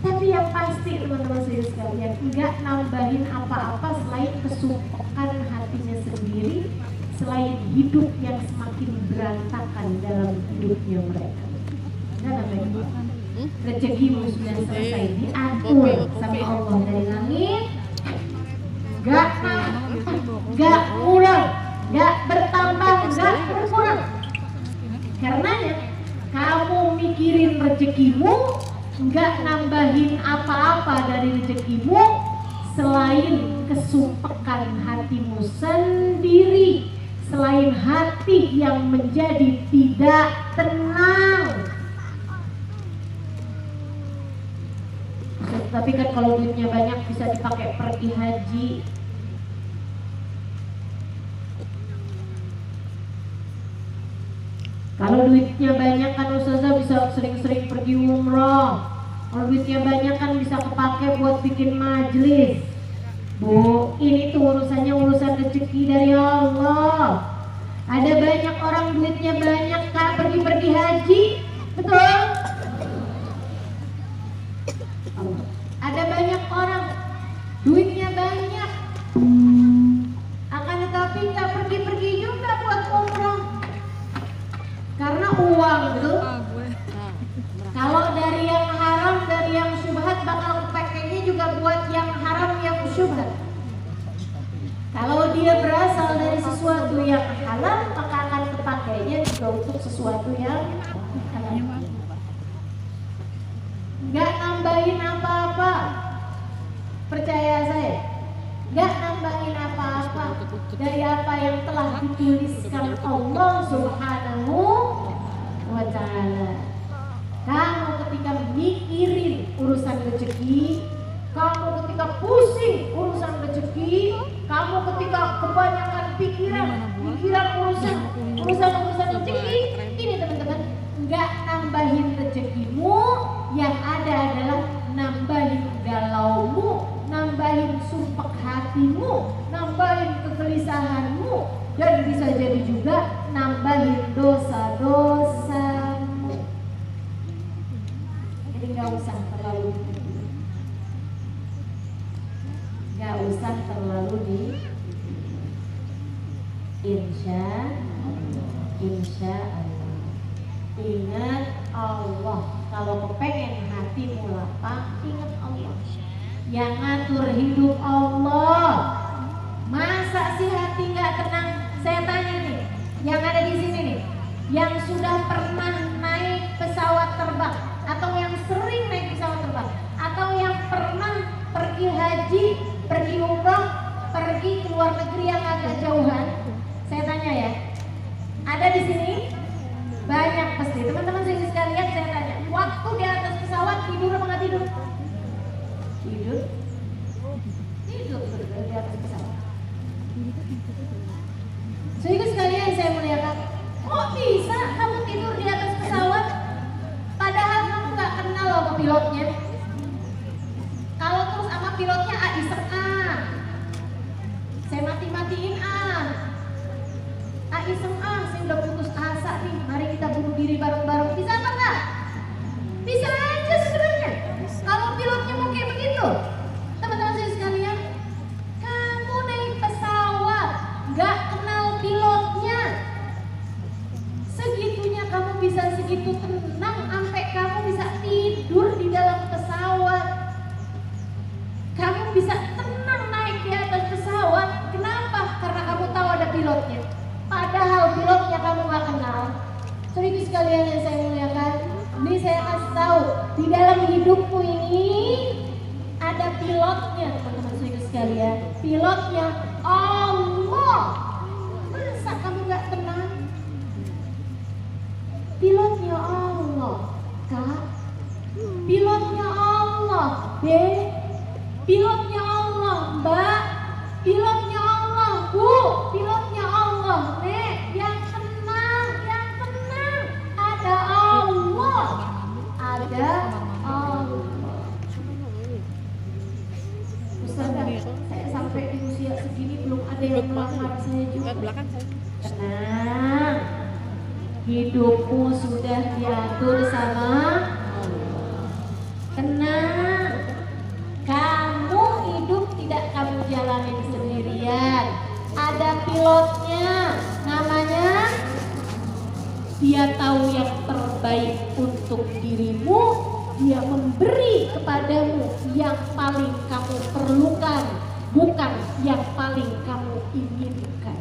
Tapi yang pasti teman-teman sekalian, enggak nambahin apa-apa selain kesumpekan hatinya sendiri, selain hidup yang semakin berantakan dalam hidupnya mereka. Enggak nambahin. Rezekimu sudah selesai diatur sama Allah dari langit. Enggak kurang, enggak bertambah, enggak berkurang. Karenanya kamu mikirin rezekimu, nggak nambahin apa-apa dari rezekimu selain kesumpekan hatimu sendiri, selain hati yang menjadi tidak tenang. Tapi kan kalau duitnya banyak bisa dipakai pergi haji. Kalau duitnya banyak kan ustazah bisa sering-sering pergi umroh. Kalau duitnya banyak kan bisa kepake buat bikin majelis. Bu, ini tuh urusannya urusan rezeki dari Allah. Ada banyak orang duitnya banyak kak pergi-pergi haji, betul? Ada banyak orang duitnya banyak, akan tetapi nggak pergi-pergi juga buat umroh karena uang, betul? Kalau dari yang haram, dari yang syubhat bakal pakainya juga buat yang haram, yang syubhat. Kalau dia berasal dari sesuatu yang halal, maka akan terpakainya juga untuk sesuatu yang halal. Nggak nambahin apa-apa, percaya saya, nggak nambahin apa-apa dari apa yang telah dituliskan Allah Subhanahu wa Ta'ala. Kamu ketika mikirin urusan rezeki, kamu ketika pusing urusan rezeki, kamu ketika kebanyakan pikiran urusan rezeki, ini teman-teman, nggak nambahin rezekimu, yang ada adalah nambahin galaumu, nambahin sumpah hatimu, nambahin kegelisahanmu, dan bisa jadi juga nambahin dosa-dosamu. Jadi nggak usah terlalu di insya Allah. Ingat Allah. Kalau kepengen hatimu lapang, ingat Allah. Yang ngatur hidup Allah. Masa sih hati nggak tenang? Saya tanya nih, yang ada di sini nih, yang sudah pernah naik pesawat terbang, atau yang sering naik pesawat terbang, atau yang pernah pergi haji, pergi umroh, pergi ke luar negeri yang agak jauhan. Saya tanya ya, ada di sini banyak pasti teman-teman sekalian. Saya tanya, waktu di atas pesawat tidur apa nggak tidur? Tidur di atas pesawat. Sehingga sekalian saya muliakan, kok bisa kamu tidur di atas pesawat padahal kamu nggak kenal sama pilotnya? Kalau terus sama pilotnya iseng saya mati-matiin iseng saya udah putus asa nih, mari kita bunuh diri bareng-bareng. Bisa apa enggak? Bisa aja sebenarnya. Kalau pilotnya mau kayak begitu, teman-teman saya sekalian, kamu naik pesawat nggak kenal pilotnya, segitunya kamu bisa segitu tenang sampai kamu bisa tidur di dalam pesawat. Kamu bisa tenang naik di atas pesawat. Kenapa? Karena kamu tahu ada pilotnya. Padahal pilotnya kamu gak kenal. Seribu sekalian yang saya muliakan, ini saya kasih tahu, di dalam hidupmu ini ada pilotnya, teman-teman seribu sekalian. Pilotnya Allah. Masa kamu gak tenang? Pilotnya Allah, Kak. Pilotnya Allah, Dek. Pilotnya Allah, Mbak. Pilotnya Allah, Bu. Pilotnya Allah, Nek. Yang tenang. Ada Allah. Ada Allah. Ustazah, saya sampai di usia segini belum ada yang melamar saya juga. Tenang. Hidupmu sudah diatur sama Allah. Tenang. Kamu hidup tidak kamu jalanin sendirian. Ada pilotnya, namanya dia tahu yang terbaik untuk dirimu. Dia memberi kepadamu yang paling kamu perlukan, bukan yang paling kamu inginkan.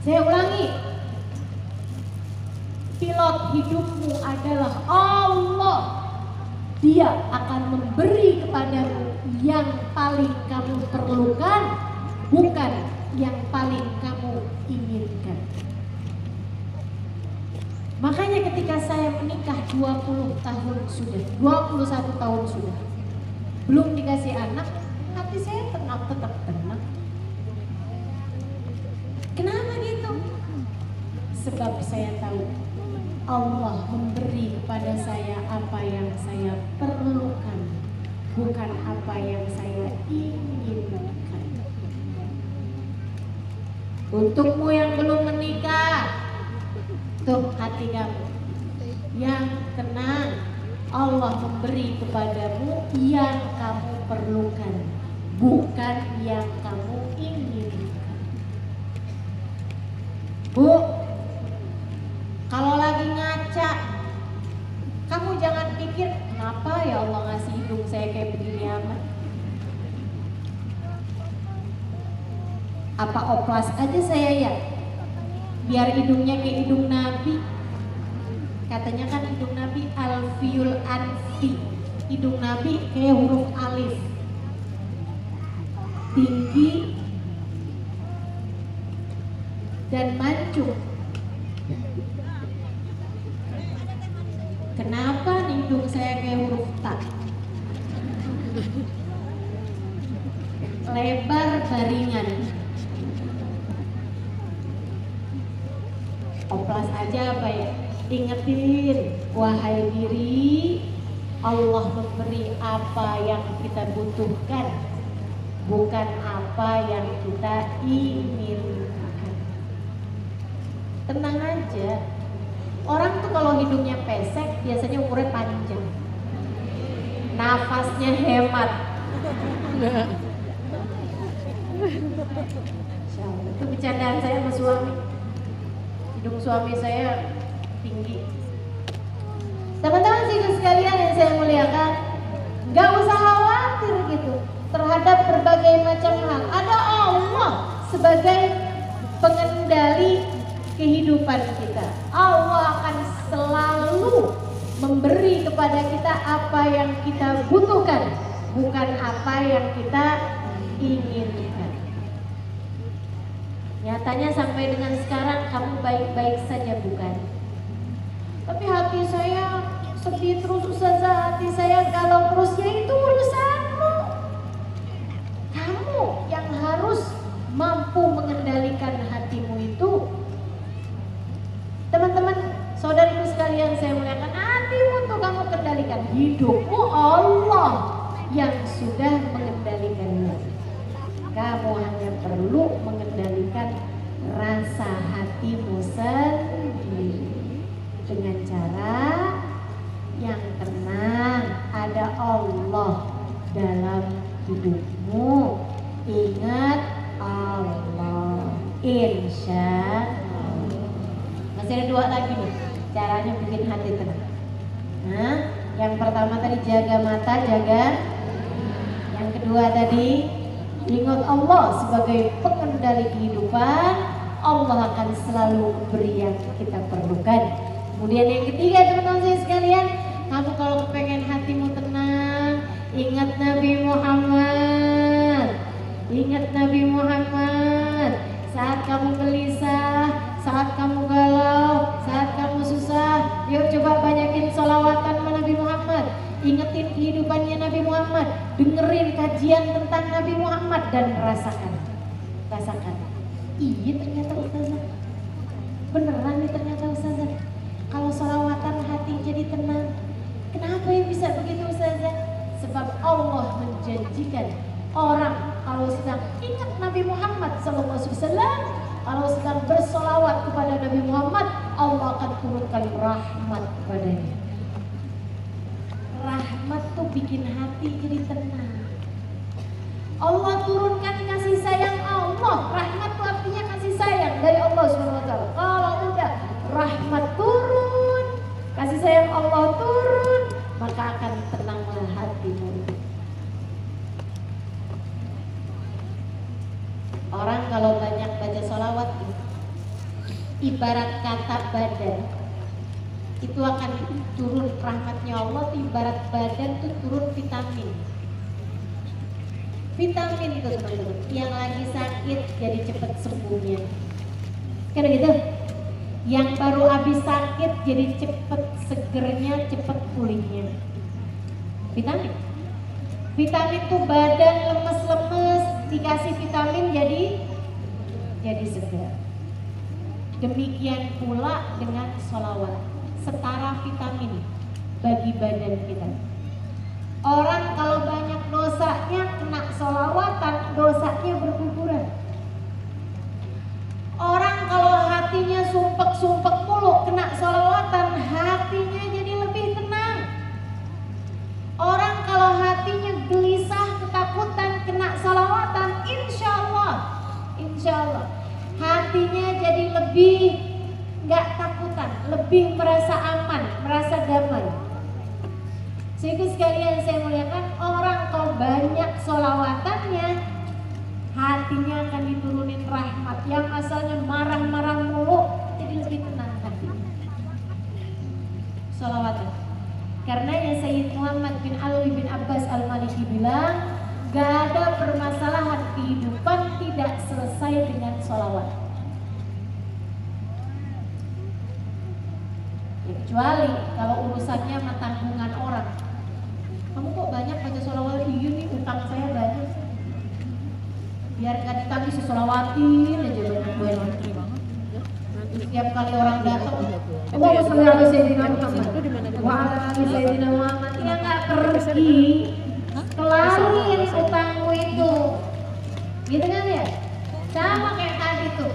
Saya ulangi, pilot hidupmu adalah Allah. Dia akan memberi kepadamu yang paling kamu perlukan, bukan yang paling kamu inginkan. Makanya ketika saya menikah 20 tahun sudah, 21 tahun sudah, belum dikasih anak, hati saya tenang, tetap tenang. Kenapa gitu? Sebab saya tahu Allah memberi kepada saya apa yang saya perlukan, bukan apa yang saya inginkan. Untukmu yang belum menikah, tuh hati kamu yang tenang, Allah memberi kepadamu yang kamu perlukan, bukan yang kamu inginkan. Bu, kalau lagi ngaca, kamu jangan pikir kenapa ya Allah ngasih hidung saya kayak begini amat. Apa oplas aja saya ya, biar hidungnya kayak hidung Nabi. Katanya kan hidung Nabi alfiul anfi, hidung Nabi kayak huruf alif, tinggi dan mancung. Kenapa nih hidung saya kayak huruf ta? Lebar baringan. Oplas aja apa ya? Ingetin, wahai diri, Allah memberi apa yang kita butuhkan, bukan apa yang kita inginkan. Tenang aja. Orang tuh kalau hidungnya pesek biasanya umurnya panjang, nafasnya hemat. Itu bercandaan saya sama suami. Hidung suami saya tinggi. Teman-teman sih sekalian yang saya muliakan, nggak usah khawatir gitu terhadap berbagai macam hal. Ada Allah sebagai pengendali kehidupan kita. Allah akan selalu memberi kepada kita apa yang kita butuhkan, bukan apa yang kita inginkan. Nyatanya sampai dengan sekarang kamu baik-baik saja bukan? Tapi hati saya sedih terus, Ustazah, hati saya galau terus. Ya itu urusanmu. Kamu yang harus mampu mengendalikan hatimu itu. Teman-teman, saudariku sekalian saya muliakan, hatimu tuh kamu kendalikan. Hidupmu Allah yang sudah mengendalikannya. Kamu hanya perlu mengendalikan rasa hatimu sendiri dengan cara yang tenang. Ada Allah dalam hidupmu. Ingat Allah, insya Allah. Masih ada dua lagi nih caranya bikin hati tenang. Nah, yang pertama tadi jaga mata, jaga. Yang kedua tadi ingat Allah sebagai pengendali kehidupan. Allah akan selalu memberi yang kita perlukan. Kemudian yang ketiga teman-teman saya sekalian, kamu kalau pengen hatimu tenang, ingat Nabi Muhammad. Ingat Nabi Muhammad. Saat kamu gelisah, saat kamu galau, saat kamu susah, yuk coba banyakin sholawatan sama Nabi Muhammad. Ingetin kehidupannya Nabi Muhammad, dengerin kajian tentang Nabi Muhammad dan rasakan. Iya ternyata Ustazah, beneran nih ternyata Ustazah. Kalau sholawatan hati jadi tenang. Kenapa yang bisa begitu Ustazah? Sebab Allah menjanjikan orang kalau sedang ingat Nabi Muhammad SAW, kalau sedang bersolawat kepada Nabi Muhammad, Allah akan turunkan rahmat kepadanya. Rahmat tuh bikin hati jadi tenang. Allah turunkan kasih sayang Allah. Rahmat tuh artinya kasih sayang dari Allah SWT. Kalau udah rahmat turun, kasih sayang Allah turun, maka akan tenanglah hatimu. Orang kalau banyak baca sholawat, ibarat kata badan, itu akan turun rahmatnya Allah. Ibarat badan itu turun vitamin. Vitamin itu teman-teman, yang lagi sakit jadi cepat sembuhnya. Kan gitu? Yang baru habis sakit jadi cepat segernya, cepat pulihnya. Vitamin. Vitamin tuh badan lemes-lemes, dikasih vitamin jadi segar. Demikian pula dengan sholawat, setara vitamin bagi badan kita. Orang kalau banyak dosanya kena sholawatan, dosanya berguguran. Orang kalau hatinya sumpek-sumpek mulu, kena sholawatan, hatinya jadi lebih tenang. Orang kalau hatinya gelisah, ketakutan, kena sholawatan, insya Allah hatinya jadi lebih nggak takutan, lebih merasa aman, merasa damai. Sehingga sekalian saya muliakan, orang kalau banyak sholawatannya, hatinya akan diturunin rahmat. Yang asalnya marah-marah mulu, jadi lebih tenang hatinya. Sholawatan. Karena ya Sayyid Muhammad bin Alwi bin Abbas al-Maliki bilang, gak ada permasalahan kehidupan tidak selesai dengan sholawat. Ya, kecuali kalau urusannya sama tanggungan orang. Kamu kok banyak baca sholawat? Iya nih, utang saya banyak. Biar gak ditagih sesholawatin aja banyak-banyak. Setiap kali orang datang, Allahumma sholli ala sayyidina Muhammad wa ala ali sayyidina Muhammad. Ya gak pergi kelarin utangmu itu, gitu kan ya? Sama kayak tadi tuh,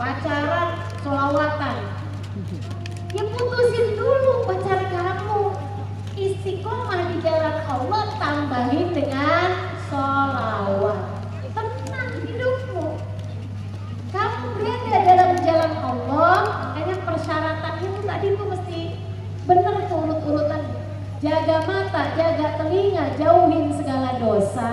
pacaran, sholawatan. Ya putusin dulu pacar kamu, istiqomah di jalan Allah, tambahin dengan sholawat. Tenang hidupmu. Kamu berada dalam jalan Allah, hanya persyaratannya itu tadi tuh mesti benar tuh urut-urutan. Jaga mata, jaga telinga, jauhin segala dosa.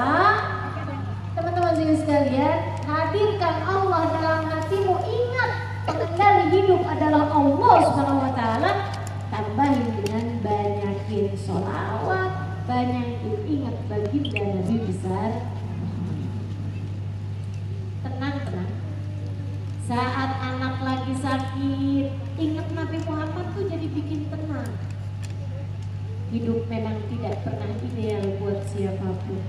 Teman-teman sekalian, hadirkan Allah dalam hatimu. Ingat, pengendali hidup adalah Allah Subhanahu wa Ta'ala. Tambahin dengan banyakin sholawat, banyakin ingat baginda Nabi besar. Tenang. Saat anak lagi sakit, ingat Nabi Muhammad tuh jadi bikin tenang. Hidup memang tidak pernah ideal buat siapapun.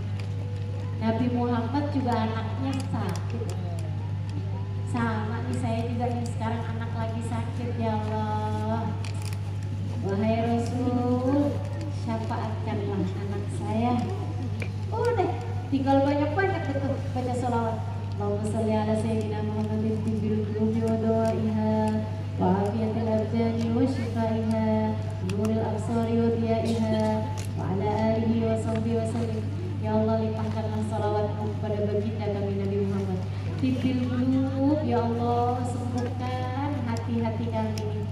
Nabi Muhammad juga anaknya sakit. Sama nih, saya juga nih sekarang anak lagi sakit. Ya Allah, wahai Rasul, syafaatkanlah anak saya. Udah, tinggal banyak-banyak betul baca sholawat. Allahumma sholli ala sayyidina Muhammadin tibbil qulubi wa dawaiha wa afiyatil abdani wa shifaiha nuril absari wa diyaiha wa ala alihi wa sahbihi wa sallim. Ya Allah, limpahkanlah salawatmu kepada baginda kami Nabi Muhammad. Tibbil qulub, ya Allah, sembuhkan hati-hati kami,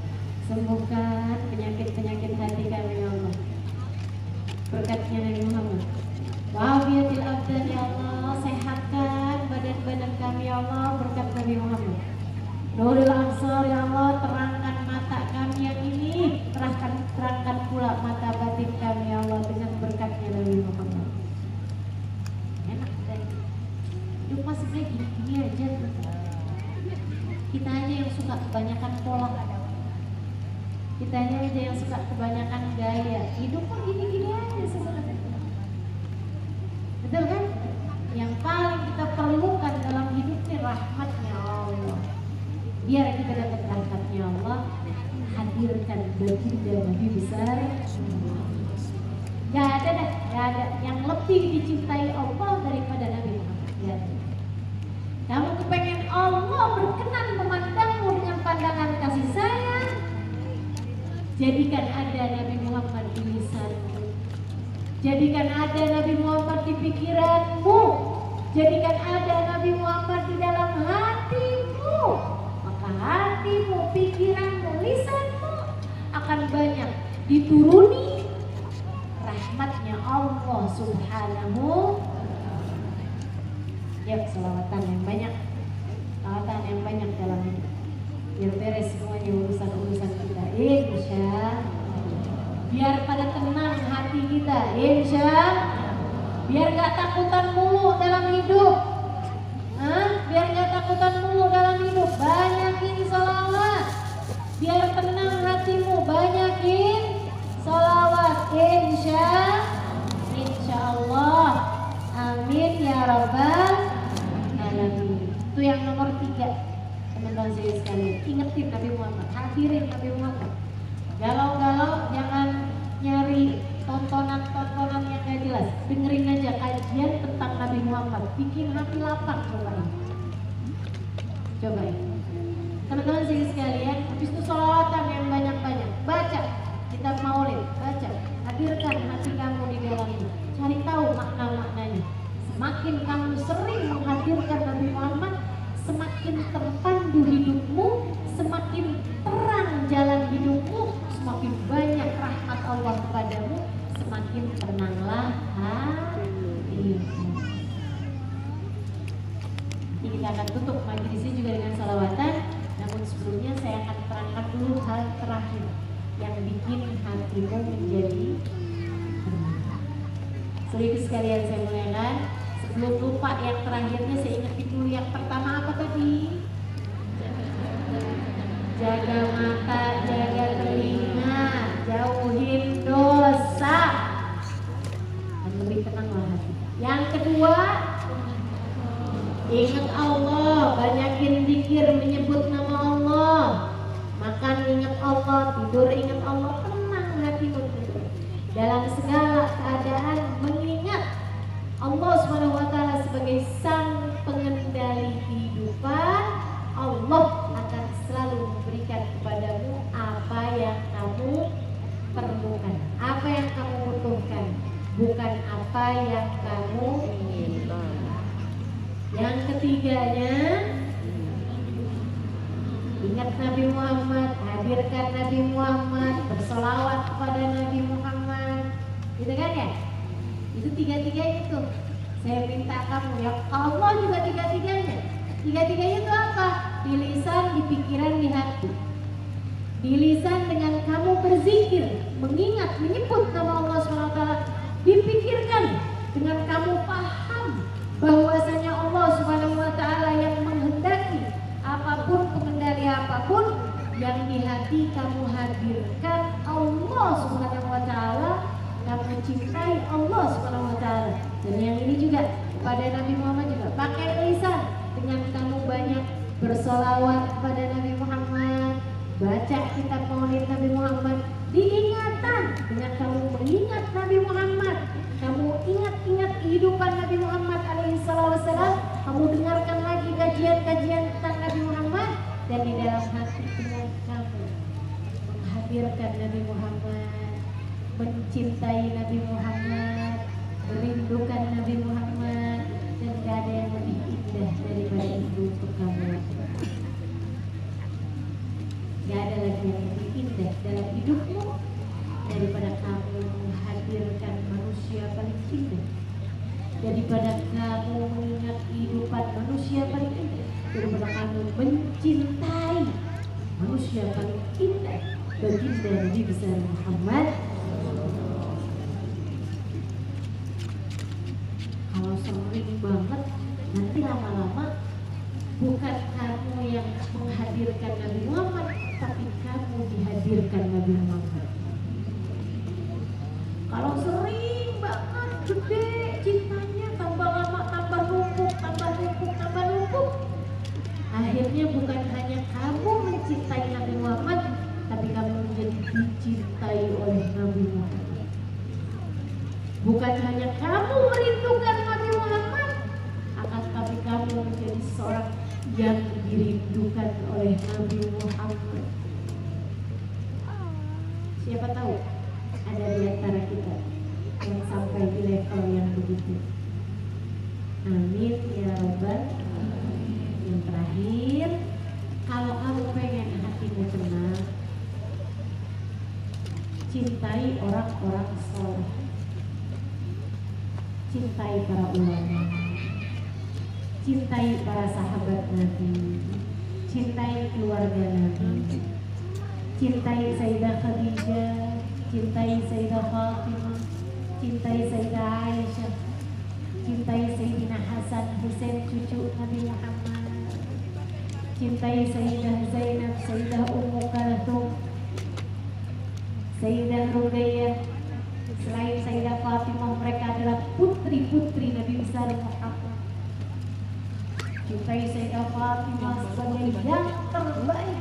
sembuhkan penyakit-penyakit hati kami ya Allah, berkatnya Nabi Muhammad. Wa afiyatil abdan, ya Allah, sehatkan badan-badan kami ya Allah, berkat Nabi Muhammad. Nuril absar, ya Allah, terangkan mata kami yang ini, terangkan pula mata batin kami ya Allah dengan berkatnya Nabi Muhammad. Enak kan? Hidup masih kayak gini aja. Kita aja yang suka kebanyakan pola. Kita aja yang suka kebanyakan gaya. Hidup kok gini-gini aja sebenarnya. Betul kan? Yang paling kita perlukan dalam hidup ini rahmatnya Allah. Biar kita dapat rahmatnya Allah, hadirkan baginda Nabi besar. Gak ada yang lebih dicintai Allah daripada Nabi Muhammad. Ya. Kamu kepengen Allah berkenan memandangmu dengan pandangan kasih sayang, jadikan ada Nabi Muhammad di lisanmu, jadikan ada Nabi Muhammad di pikiranmu, jadikan ada Nabi Muhammad di dalam hatimu. Maka hatimu, pikiranmu, lisanmu akan banyak dituruni rahmatnya Allah Subhanahu. Ya, selawatan yang banyak, selawatan yang banyak dalam hidup, biar beres semuanya urusan-urusan kita, insya. Biar pada tenang hati kita, insya. Biar gak takutan mulu dalam hidup, biar gak takutan mulu dalam hidup. Banyakin sholawat, biar tenang hatimu. Banyakin sholawat, insya Allah. Amin ya rabbal alamin. Itu yang nomor 3. teman-teman saya sekalian, ingetin Nabi Muhammad, hadirin Nabi Muhammad. Galau-galau jangan nyari tontonan-tontonan yang gak jelas, dengerin aja kajian tentang Nabi Muhammad, bikin hati lapang. Cobain teman-teman saya sekalian. Habis itu sholawatan yang banyak-banyak, baca kitab maulid, baca, hadirkan hati kamu di dalamnya, cari tahu makna-maknanya. Semakin kamu sering menghadirkan Nabi Muhammad, semakin terpandu hidupmu, semakin terang jalan hidupmu, semakin banyak rahmat Allah kepadamu, semakin tenanglah hatimu. Jadi kita akan tutup majelisnya juga dengan salawatan. Namun sebelumnya saya akan terangkan dulu hal terakhir yang bikin hatimu menjadi tenang. Saudara sekalian saya mulaikan. Sebelum lupa yang terakhirnya saya ingetin dulu yang pertama apa tadi? Jaga mata, jaga telinga, jauhin dosa, dan lebih tenanglah hati. Yang kedua, ingat Allah, banyakin zikir menyebut nama Allah. Makan ingat Allah, tidur ingat Allah, tenang hatimu. Dalam segala keadaan mengingat Allah SWT sebagai sang pengendali kehidupan. Allah akan selalu memberikan kepadamu apa yang kamu perlukan, apa yang kamu butuhkan, bukan apa yang kamu inginkan. Yang ketiganya, ingat Nabi Muhammad, hadirkan Nabi Muhammad, bersolawat kepada Nabi Muhammad, gitu kan ya? Itu tiga-tiganya itu saya minta kamu, ya Allah juga tiga-tiganya. Tiga-tiganya itu apa? Di lisan, di pikiran, di hati. Di lisan dengan kamu berzikir, mengingat, menyebut nama Allah SWT. Dipikirkan dengan kamu paham bahwasanya Allah SWT yang menghendaki apapun, pengendali apapun. Yang di hati kamu hadirkan Allah SWT, kamu cintai Allah SWT. Dan yang ini juga pada Nabi Muhammad juga pakai lisan dengan kamu banyak bersolawat kepada Nabi Muhammad, baca kitab maulid Nabi Muhammad, diingatan dengan kamu mengingat Nabi Muhammad, kamu ingat-ingat kehidupan Nabi Muhammad alaihissalam, kamu dengarkan lagi kajian-kajian tentang Nabi Muhammad, dan di dalam hati dengan kamu menghadirkan Nabi Muhammad, mencintai Nabi Muhammad, merindukan Nabi Muhammad, dan gak ada yang lebih indah daripada itu untuk kamu. Gak ada lagi yang lebih indah dalam hidupmu daripada kamu menghadirkan manusia paling indah, daripada kamu mengingat kehidupan manusia paling indah, daripada kamu mencintai manusia paling indah, baginda Nabi besar Muhammad. Kalau sering banget, nanti lama-lama bukan kamu yang menghadirkan Nabi Muhammad, tapi kamu dihadirkan Nabi Muhammad. Kalau sering banget, gede cintanya, tambah lama tambah numpuk, tambah numpuk, tambah numpuk, akhirnya bukan hanya kamu mencintai Nabi Muhammad, tapi kamu menjadi dicintai oleh Nabi Muhammad. Bukan hanya kamu merindukan Nabi Muhammad, akan tapi kamu menjadi seorang yang dirindukan oleh Nabi Muhammad. Siapa tahu ada di antara kita yang sampai di level yang begitu. Amin ya Rabbal. Yang terakhir, kalau kamu pengen hatimu tenang, cintai orang-orang soleh, cintai para ulama, cintai para sahabat Nabi, cintai keluarga Nabi, cintai Sayyidah Khadijah, cintai Sayyidah Fatimah, cintai Sayyidah Aisyah, cintai Sayyidina Hasan Hussein cucu Nabi Muhammad, cintai Sayyidah Zainab, Sayyidah Ummu Kalthum, Sayyidah Ruqayyah. Selain Sayyidah Fatimah, mereka adalah putri-putri Nabi besar Muhammad. cintai Sayyidah Fatimah sebagai yang terbaik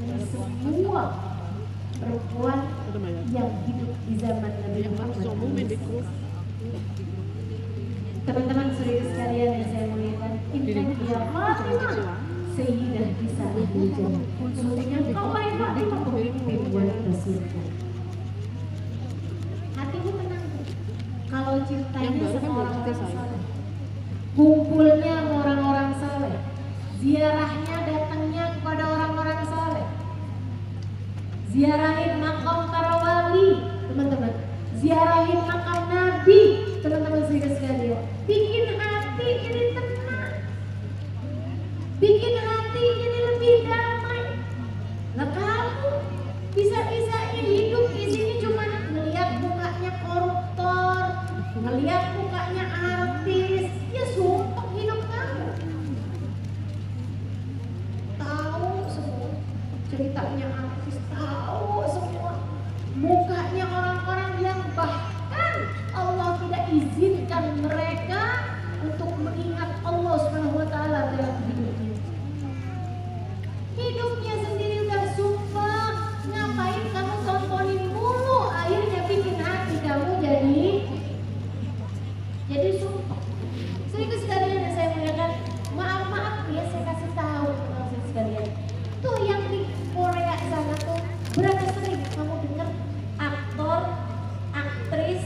dari semua perempuan yang hidup di zaman Nabi Muhammad. Teman-teman saudara sekalian yang saya muliakan, inna ya Fatimah Sayyidah bisa dijawab. Sesungguhnya kau hai Fatimah pemimpin wanita surga. Hatimu tenang. Kalau cintanya sama orang-orang saleh, kumpulnya sama orang-orang saleh, ziarahnya datangnya kepada orang-orang saleh, ziarahin makam para wali, teman-teman, ziarahin makam Nabi, teman-teman sekalian, bikin hati jadi tenang, bikin hati jadi lebih damai. Nah kamu bisa-bisanya hidup di sini cuma melihat mukanya koruptor, melihat mukanya artis, ya sumpah hidup kamu. Tahu semua ceritanya artis, tahu semua mukanya orang-orang yang bahkan Allah tidak izinkan mereka untuk mengingat Allah SWT dalam hidupnya. Hidupnya sendiri udah sumpah, ngapain kamu tontonin mulu, akhirnya bikin hati kamu jadi sumpah. Sering sekalian yang saya muliakan, maaf ya saya kasih tahu teman-teman sekalian, tuh yang di Korea sana tuh berapa sering kamu dengar aktor, aktris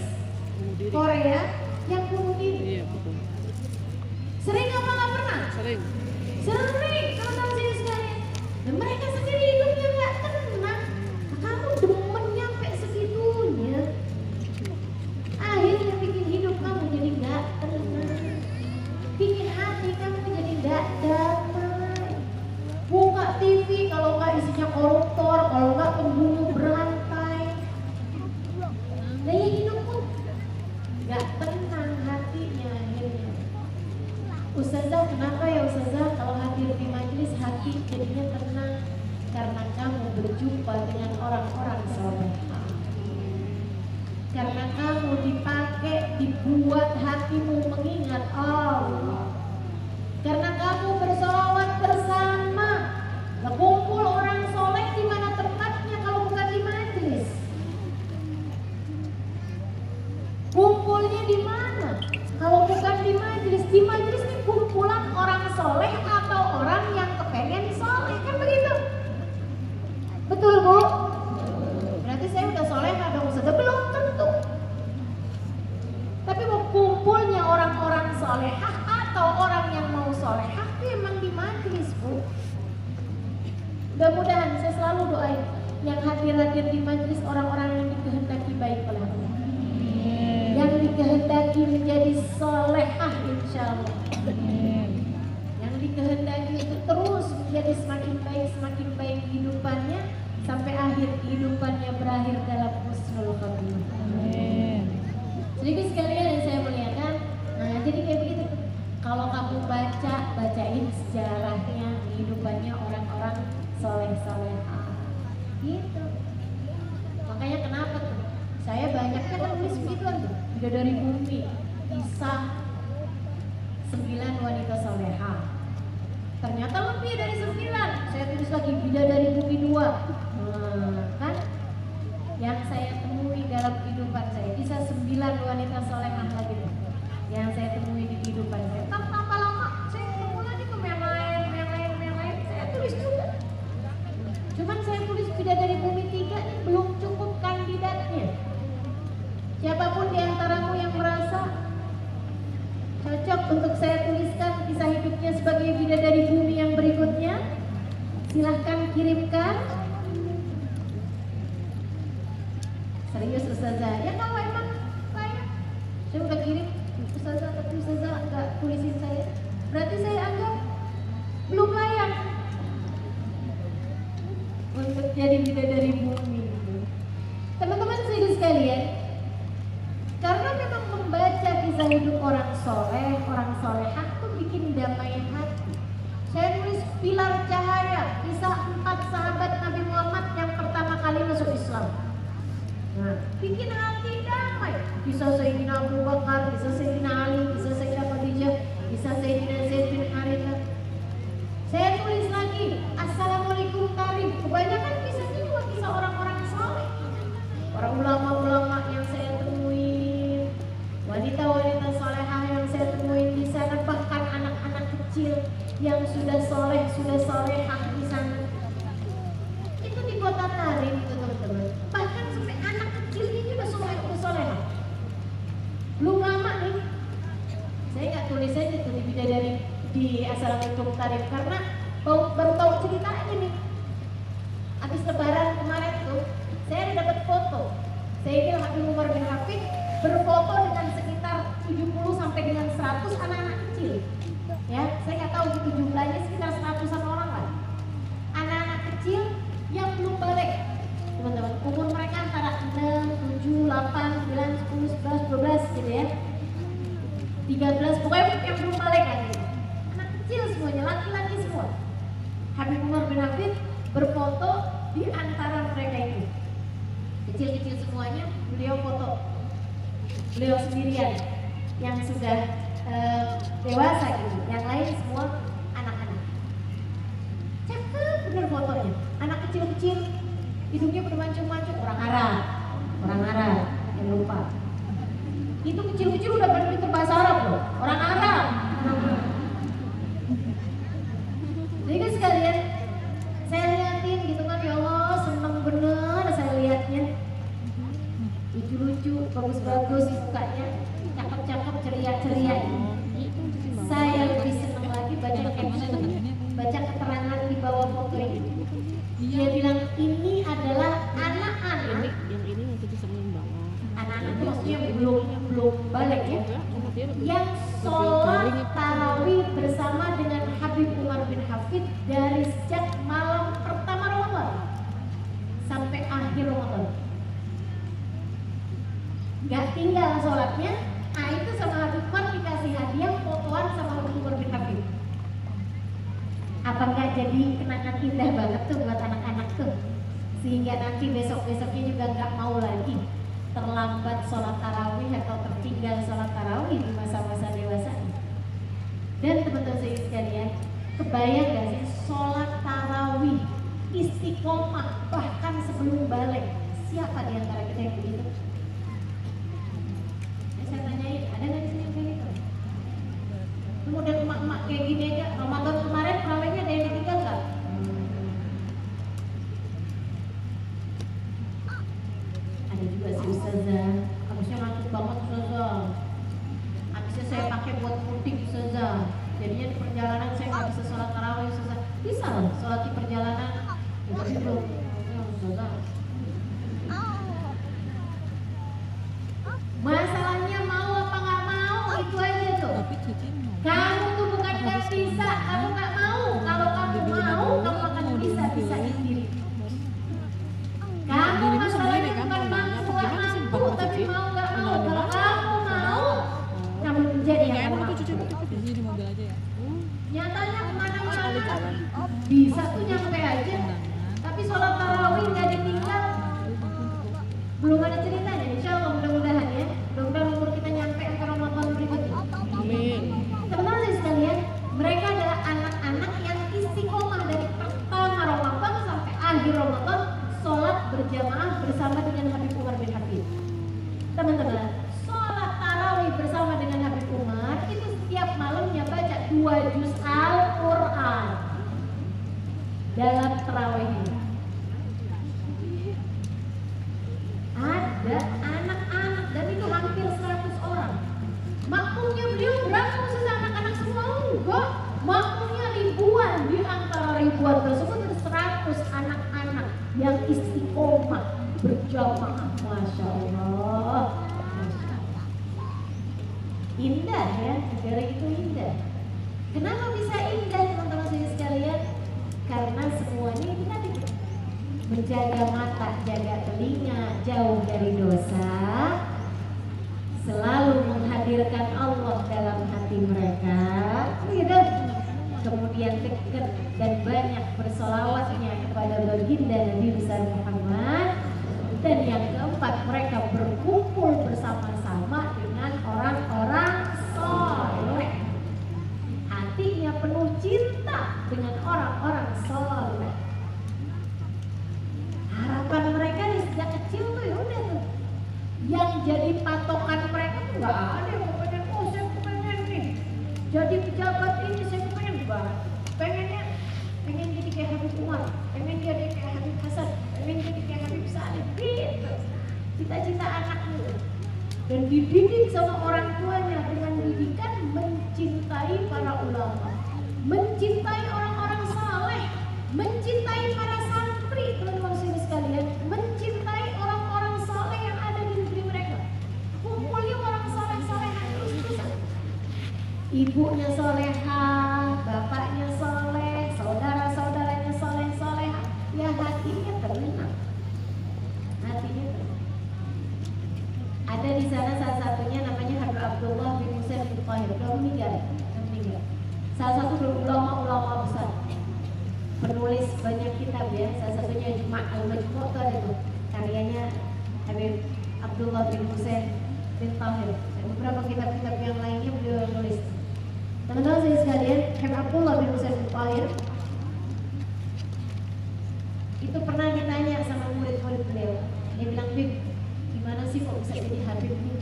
Korea yang bunuh diri? Iya, betul. Sering apa nggak pernah? Sering. Sering, teman-teman sekalian. Dan mereka sendiri hidupnya nggak tenang. Kamu demen nyampe segitunya, akhirnya bikin hidup kamu jadi nggak tenang, bikin hati kamu jadi nggak damai. Buka TV kalau nggak isinya koruptor, kalau nggak pembunuh berantai. Nah ya hidupmu nggak tenang hatinya akhirnya. Ustazah, kenapa ya Ustazah kalau hadir di majelis hati jadinya tenang? Karena kamu berjumpa dengan orang-orang saleh. Karena kamu dipakai, dibuat hatimu mengingat Allah. Karena kamu bersolawat bersama. Nah, kumpul orang soleh di mana tempatnya kalau bukan di majelis? Kumpulnya di mana? Kalau bukan di majelis? Di majelis ini kumpulan orang soleh atau orang yang kepengen soleh, kan begitu? Betul Bu? Berarti saya udah soleh ada Ustazah? Belum tentu. Tapi mau kumpulnya orang-orang solehah atau orang yang mau solehah itu emang di majelis Bu. Mudah-mudahan saya selalu doain yang hadir-hadir di majelis orang-orang yang dikehendaki baik oleh Allah, yang dikehendaki menjadi solehah insya Allah, yang dikehendaki itu terus menjadi semakin baik kehidupannya sampai akhir kehidupannya berakhir dalam husnul khotimah. Sedikit sekalian yang saya muliakan. Nah jadi kayak begitu. Kalau kamu bacain sejarahnya, kehidupannya orang-orang soleh-solehah gitu. Makanya kenapa tuh saya banyaknya kan tulis begituan tuh, Bidadari Bumi, kisah 9 wanita solehah. Ternyata lebih dari 9. Saya tulis lagi Bidadari Bumi 2. Kan yang saya temui dalam kehidupan saya, kisah 9 wanita solehah lagi tuh yang saya temui di kehidupan saya. Tanpa lama saya ketemu lagi tuh yang lain, saya tulis juga. Cuman saya tulis Bidadari Bumi 3 ini belum cukup kandidatnya. Siapapun di antaramu yang merasa cocok untuk saya tuliskan kisah hidupnya sebagai Bidadari Bumi yang berikutnya, silahkan kirimkan. Serius Ustazah? Ya kalau emang layak. Saya udah kirim Ustazah, tapi Ustazah nggak tulisin saya, berarti saya anggap belum layak untuk jadi Bidadari Bumi. Teman-teman sekalian, karena memang membaca kisah hidup orang soleh, orang solehah itu bikin damai hati. Saya nulis Pilar Cahaya, kisah 4 sahabat Nabi Muhammad yang pertama kali masuk Islam. Nah, bikin hati damai. Kisah Sayyidina Abu Bakar, kisah Sayyidina Ali, kisah Sayyidah Khadijah, kisah Sayyidina Zaid bin Harith, Saya tulis lagi, Assalamualaikum Tarif. Kebanyakan kisahnya cuma kisah orang-orang soleh, orang ulama-ulama yang saya temuin, wanita-wanita solehah yang saya temuin di sana, bahkan anak-anak kecil yang sudah soleh, sudah solehah di sana. Itu di kota Tarif itu teman-teman. Bahkan sampai anak kecil ini udah soleh, udah solehah. Belum lama nih, saya nggak tulis aja tuh di Bidadari di Assalamualaikum Tarif karena baru tahu ceritanya nih. Habis lebaran kemarin tuh saya dapat foto. Saya bilang Habib Umar bin Hafid berfoto dengan sekitar 70 sampai dengan 100 anak-anak kecil. Ya, saya nggak tahu gitu jumlahnya, sekitar 100-an orang lah. Anak-anak kecil yang belum balik. Teman-teman, umur mereka antara 6, 7, 8, 9, 10, 11, 12 gitu ya. 13, pokoknya yang belum balik lagi. Anak kecil semuanya, laki-laki semua. Habib Umar bin Hafid berfoto di antara mereka itu. Kecil-kecil semuanya, beliau foto. Beliau sendirian yang sudah dewasa gitu. Yang lain semua anak-anak. Cakep bener fotonya. Anak kecil-kecil, hidungnya bermancung-mancung, orang Arab, yang lupa. Itu kecil-kecil udah pada pintar bahasa Arab loh, orang Arab. Jadi kan sekalian, saya liatin gitu kan, ya Allah seneng bener saya liatnya. Lucu-lucu, bagus-bagus mukanya, cakep-cakep, ceria-ceria. Saya lebih seneng lagi baca caption, baca keterangan di bawah foto ini. Dia bilang ini adalah anak-anak. Yang ini yang kita sering banget. Anak-anak itu maksudnya belum balik ya, yang sholat tarawih bersama dengan Habib Umar bin Hafid dari sejak malam pertama Ramadan sampai akhir Ramadan. Gak tinggal sholatnya, itu sama Habib Umar dikasih hadiah fotoan sama Habib Umar bin Hafid. Apa nggak jadi kenangan indah banget tuh buat anak-anak tuh, sehingga nanti besok-besoknya juga nggak mau lagi terlambat sholat tarawih atau tertinggal sholat tarawih di masa-masa dewasa. Dan teman-teman saya sekalian, kebayang gak sih sholat tarawih istiqomah bahkan sebelum balik? Siapa di antara kita yang begitu? Saya tanyain, ada nggak di sini yang kayak gitu? Kemudian emak-emak kayak gini aja, Ramadan kemarin tarawihnya ada yang ditinggal nggak? Ada juga si Ustazah, habisnya ngantuk banget Ustazah. Habisnya saya pakai buat mudik Ustazah. Jadinya di perjalanan saya nggak bisa sholat tarawih Ustazah. Bisa loh sholat di perjalanan. Tapi belum, ya Ustazah. Masalahnya mau apa nggak mau itu aja tuh. Kamu tuh bukan nggak bisa, kamu nggak mau. Kalau kamu mau, kamu akan bisa sendiri. Kamu masalahnya bukan mampu nggak mampu, tapi mau nggak mau. Kalau kamu mau, kamu menjadi yang mampu. Di mobil aja ya. Nyatanya kemana-mana bisa tuh nyampe aja, tapi sholat tarawih nggak ditinggal. Belum ada ceritanya, insya Allah mudah-mudahan ya. Mudah-mudahan umur kita nyampe ke Ramadan berikutnya. Amin. Teman-teman sekalian, mereka adalah anak-anak yang istiqomah dari pertama Ramadan sampai akhir Ramadan sholat berjamaah bersama dengan Habib Umar bin Hafid. Teman-teman, sholat tarawih bersama dengan Habib Umar itu setiap malamnya baca 2 juz Al-Quran dalam tarawihnya. Ada anak-anak dan itu hampir 100 orang. Makmumnya beliau berapa khusus anak-anak semua? Enggak, makmumnya ribuan. Di antara ribuan tersebut ada 100 anak-anak yang istiqomah berjamaah. Masya Allah. Indah ya, negara itu indah. Kenapa bisa indah teman-teman saya sekalian? Karena semuanya itu tadi menjaga mata, jaga telinga, jauh dari dosa, selalu menghadirkan Allah dalam hati mereka, gitu. Kemudian dekat dan banyak bersolawatnya kepada baginda Nabi besar Muhammad. Dan yang keempat, mereka berkumpul bersama-sama dengan orang-orang soleh. Hatinya penuh cinta dengan nggak ada yang kepengen, oh saya kepengen nih jadi pejabat ini, saya kepengen banget, pengen jadi kayak Habib Umar, pengen jadi kayak Habib Hasan, pengen jadi kayak Habib Salim, gitu cita-cita anaknya. Dan dididik sama orang tuanya dengan didikan mencintai para ulama, mencintai orang-orang saleh, mencintai para santri, teman-teman sekalian, mencintai orang-orang saleh yang ada di negeri mereka. Kumpulnya orang saleh-salehan terus-terusan. Ibunya solehah, bapaknya soleh, saudara-saudaranya soleh-soleha, ya hatinya tenang. Hatinya tenang. Ada di sana salah satunya namanya Habib Abdullah bin Husain bin Tahir, belum meninggal. Salah satu ulama-ulama besar, penulis banyak kitab ya. Salah satunya Al-Majmu' itu ada tuh karyanya Habib Abdullah bin Husain bin Tahir. Dan beberapa kitab-kitab yang lainnya beliau nulis. Teman-teman saya sekalian, Habib Abdullah bin Husain bin Tahir itu pernah ditanya sama murid-murid beliau. Dia bilang, Bib, gimana sih kok bisa jadi Habib nih?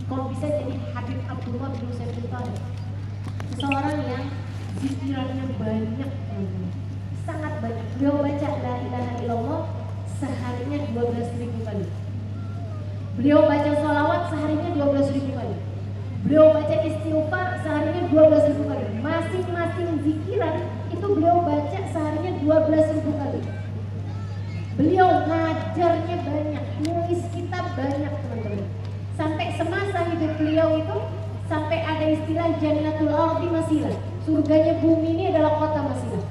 Kok bisa jadi Habib Abdullah bin Husain bin Tahir? Seseorang yang zikirannya banyak, sangat banyak. Beliau baca la ilaha illallah seharinya 12.000 kali. Beliau baca sholawat seharinya 12.000 kali. Beliau baca istighfar seharinya 12.000 kali. Masing-masing zikiran itu beliau baca seharinya 12.000 kali. Beliau ngajarnya banyak, nulis kitab banyak, teman-teman. Sampai semasa hidup beliau itu sampai ada istilah Jannatul Ardi Masilah. Surganya bumi ini adalah kota Masilah.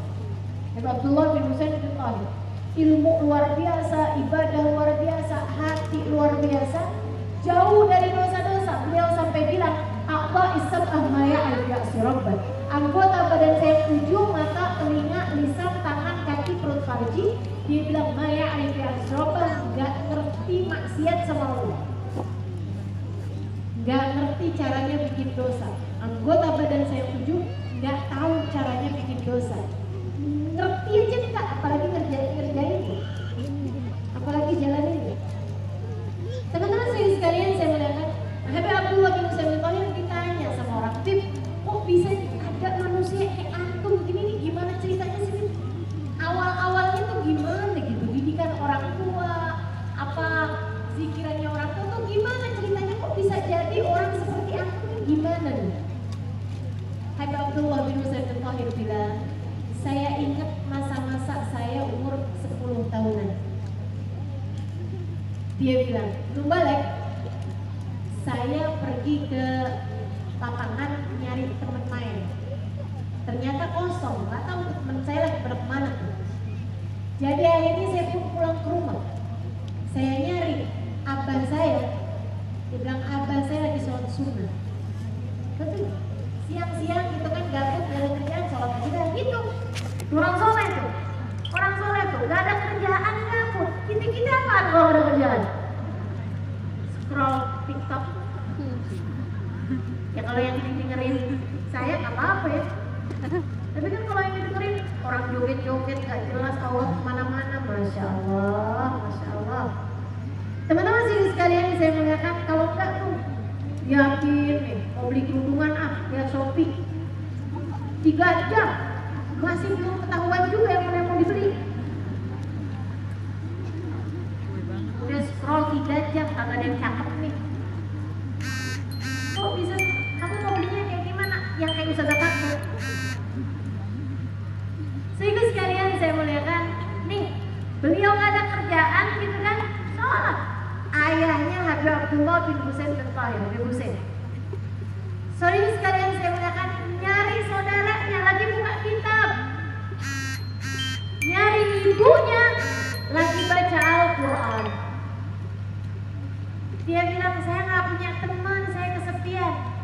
Habib Abdullah bin Husain bin Tahir. Ilmu luar biasa, ibadah luar biasa, hati luar biasa, jauh dari dosa-dosa. Beliau sampai bilang, "Aqwa isab'ah maya al-ya'si rabban." Anggota badan saya 7, mata, telinga, lisan, tangan, kaki, perut, farji. Dia bilang, "Maya al-ya'si rabban," enggak ngerti maksiat sama Allah. Enggak ngerti caranya bikin dosa. Anggota badan saya 7 enggak tahu caranya bikin dosa. Ngerti aja enggak, apalagi ngerjain, apalagi jalanin. Teman-teman sekalian, saya melihat Habib Abdullah bin Husain bin Tahir ditanya sama orang, Bib, kok bisa ada manusia kayak antum begini nih, gimana ceritanya sih? Bib? Awal-awalnya tuh gimana gitu, didikan orang tua, apa zikirannya orang tua tuh gimana ceritanya, kok bisa jadi orang seperti antum, gimana nih? Habib Abdullah bin Husain bin Tahir bilang, saya ingat masa-masa saya umur 10 tahunan. Dia bilang, lu balik, saya pergi ke lapangan nyari teman main. Ternyata kosong, nggak tahu teman saya lagi pada kemana. Jadi akhirnya saya pun pulang ke rumah. Saya nyari abah saya. Dia bilang abah saya lagi sholat sunnah. Betul. Siang-siang gitu kan gabut, gak ada kerjaan, sholat aja gitu. Orang soleh tuh, gak ada kerjaan gabut. Kita apaan kalau gak ada kerjaan? Scroll TikTok. Ya kalau yang dengerin saya gak apa-apa ya. Tapi kan kalau yang dengerin orang joget-joget gak jelas, Allah kemana-mana, Masya Allah, Masya Allah. Teman-teman sih sekalian, saya mengatakan kalau enggak tuh yakin nih mau beli kerudungan lihat Shopee 3 jam masih belum ketahuan juga yang mana yang mau dibeli. Udah scroll 3 jam kagak ada yang cakep nih. Kok bisa kamu mau belinya kayak gimana? Yang kayak Ustazah Kakak. Sehingga sekalian saya muliakan, nih beliau gak ada kerjaan gitu kan, sholat. Ayahnya Habib Abdullah bin Husain bin Tahir, Habib Husain. Sorry sekalian saya muliakan, nyari saudaranya lagi buka kitab, nyari ibunya